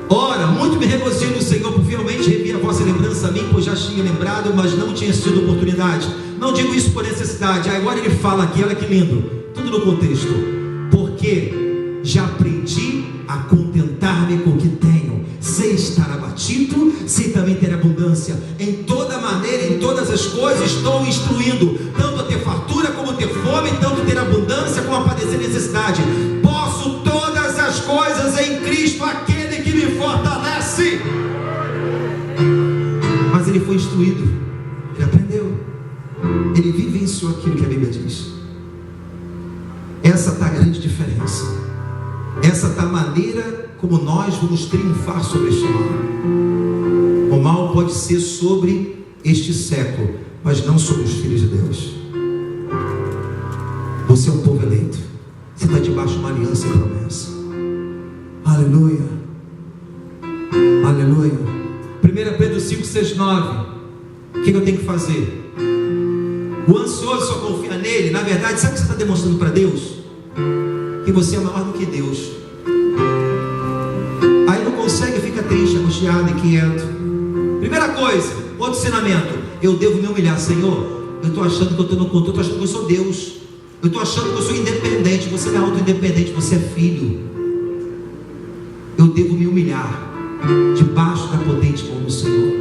Ora, muito me regozijei no Senhor, por fielmente revi a vossa lembrança a mim, pois já tinha lembrado, mas não tinha sido oportunidade. Não digo isso por necessidade. Agora ele fala aqui, olha que lindo, tudo no contexto. Porque já aprendi a contentar-me com o que tenho, sei estar abatido, sei também ter abundância. Em toda maneira, em todas as coisas estou instruindo, tanto a ter fartura como ter fome, tanto ter abundância como a padecer necessidade. Posso todas as coisas em Cristo, aquele que me fortalece. Mas ele foi instruído, ele aprendeu, ele vivenciou aquilo que a Bíblia diz. Essa está a grande diferença. Essa está a maneira como nós vamos triunfar sobre este mal. O mal pode ser sobre este século, mas não sobre os filhos de Deus. Você é um povo eleito. Você está debaixo de uma aliança e promessa. Aleluia. Aleluia. 1 Pedro 5, 6, 9. O que eu tenho que fazer? O ansioso só confia nele. Na verdade, sabe o que você está demonstrando para Deus? Que você é maior do que Deus. Aí não consegue, fica triste, angustiado, inquieto. Primeira coisa, outro ensinamento: eu devo me humilhar. Senhor, eu estou achando que eu estou no controle, eu estou achando que eu sou Deus, eu estou achando que eu sou independente. Você não é auto-independente, você é filho. Eu devo me humilhar debaixo da potente mão do Senhor,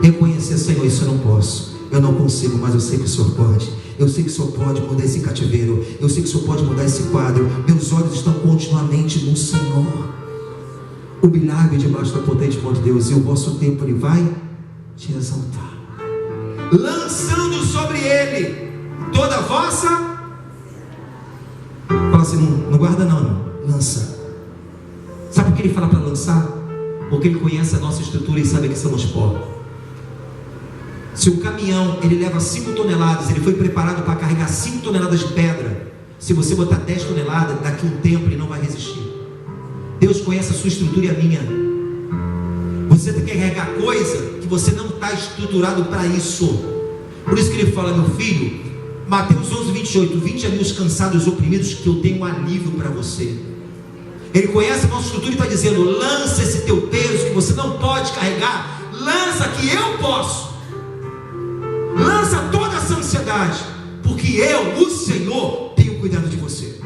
reconhecer: Senhor, isso eu não posso, eu não consigo, mas eu sei que o Senhor pode. Eu sei que o Senhor pode mudar esse cativeiro. Eu sei que o Senhor pode mudar esse quadro. Meus olhos estão continuamente no Senhor. Humilhai-me debaixo da potente mão de Deus, e o vosso tempo Ele vai te exaltar, lançando sobre Ele toda a vossa. Fala assim, não guarda não, lança. Sabe por que Ele fala para lançar? Porque Ele conhece a nossa estrutura e sabe que somos pó. Se o caminhão, ele leva 5 toneladas, ele foi preparado para carregar 5 toneladas de pedra. Se você botar 10 toneladas, daqui a um tempo ele não vai resistir. Deus conhece a sua estrutura e a minha. Você tem que carregar coisa que você não está estruturado para isso. Por isso que ele fala: meu filho, Mateus 11, 28, 20 a mim os cansados e oprimidos, que eu tenho um alívio para você. Ele conhece a nossa estrutura e está dizendo: lança esse teu peso que você não pode carregar, lança que eu posso. Lança toda essa ansiedade, porque eu, o Senhor, tenho cuidado de você.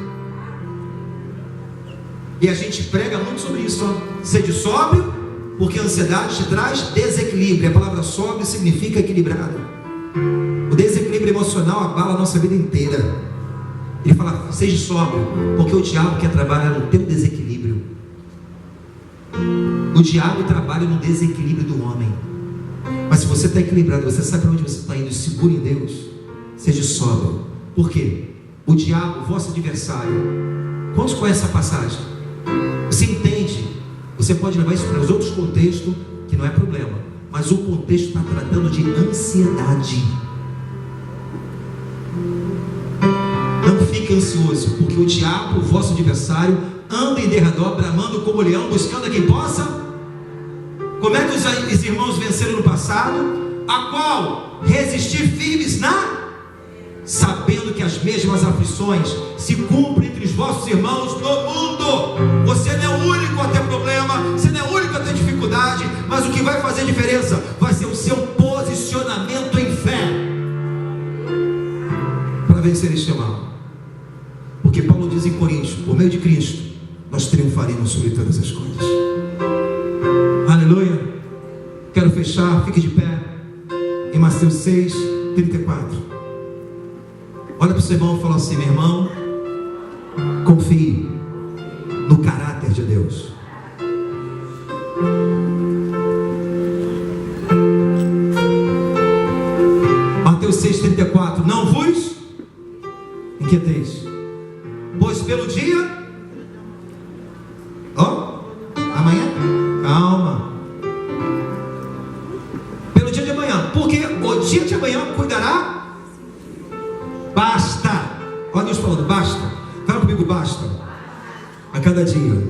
E a gente prega muito sobre isso, ó. Sede sóbrio, porque a ansiedade te traz desequilíbrio. A palavra sóbrio significa equilibrado. O desequilíbrio emocional abala a nossa vida inteira. Ele fala: seja sóbrio, porque o diabo quer trabalhar no teu desequilíbrio. O diabo trabalha no desequilíbrio do homem. Mas se você está equilibrado, você sabe para onde você está indo, seguro em Deus, seja sóbrio. Por quê? O diabo, vosso adversário. Quantos conhecem essa passagem? Você entende? Você pode levar isso para os outros contextos, que não é problema, mas o contexto está tratando de ansiedade. Não fique ansioso, porque o diabo, o vosso adversário, anda em derredor, bramando como leão, buscando a quem possa Como é que os irmãos venceram no passado? A qual resistir firmes sabendo que as mesmas aflições se cumprem entre os vossos irmãos no mundo. Você não é o único a ter problema, você não é o único a ter dificuldade, mas o que vai fazer diferença vai ser o seu posicionamento em fé para vencer este mal. Porque Paulo diz em Coríntios: por meio de Cristo nós triunfaremos sobre todas as coisas. Aleluia. Quero fechar, fique de pé em Mateus 6:34. Olha para o seu irmão e fala assim: meu irmão, confie no caráter de Deus. Mateus 6:34. Não vos inquieteis, pois pelo dia, amanhã, calma, pelo dia de amanhã, porque o dia de amanhã cuidará. Basta. Olha Deus falando: basta. Fala comigo: basta. A cada dia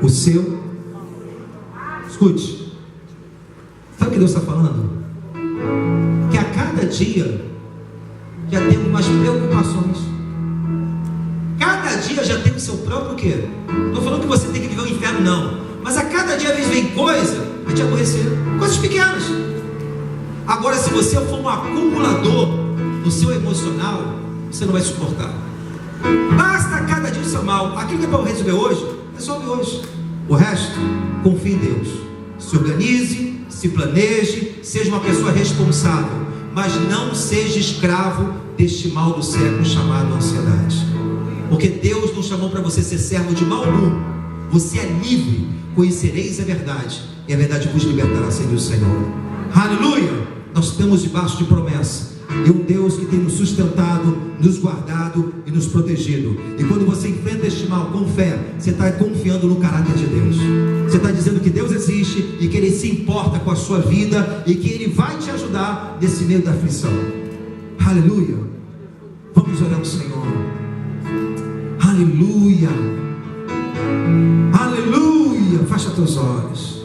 o seu. Escute. Sabe o que Deus está falando? Que a cada dia já temos mais preocupações. Cada dia já tem o seu próprio quê? Não estou falando que você tem que viver o inferno, não. Mas a cada dia, às vezes, vem coisa a te aborrecer. Coisas pequenas. Agora, se você for um acumulador no seu emocional, você não vai suportar. Basta cada dia o seu mal. Aquilo que é para resolver hoje, resolve hoje. O resto, confie em Deus. Se organize, se planeje, seja uma pessoa responsável, mas não seja escravo deste mal do século chamado ansiedade. Porque Deus não chamou para você ser servo de mal algum. Você é livre. Conhecereis a verdade, e a verdade vos libertará, sendo o Senhor. Aleluia. Nós estamos debaixo de promessa. E um Deus que tem nos sustentado, nos guardado e nos protegido. E quando você enfrenta este mal com fé, você está confiando no caráter de Deus. Você está dizendo que Deus existe e que Ele se importa com a sua vida e que Ele vai te ajudar nesse meio da aflição. Aleluia. Vamos orar ao Senhor. Aleluia. Aleluia. Fecha teus olhos.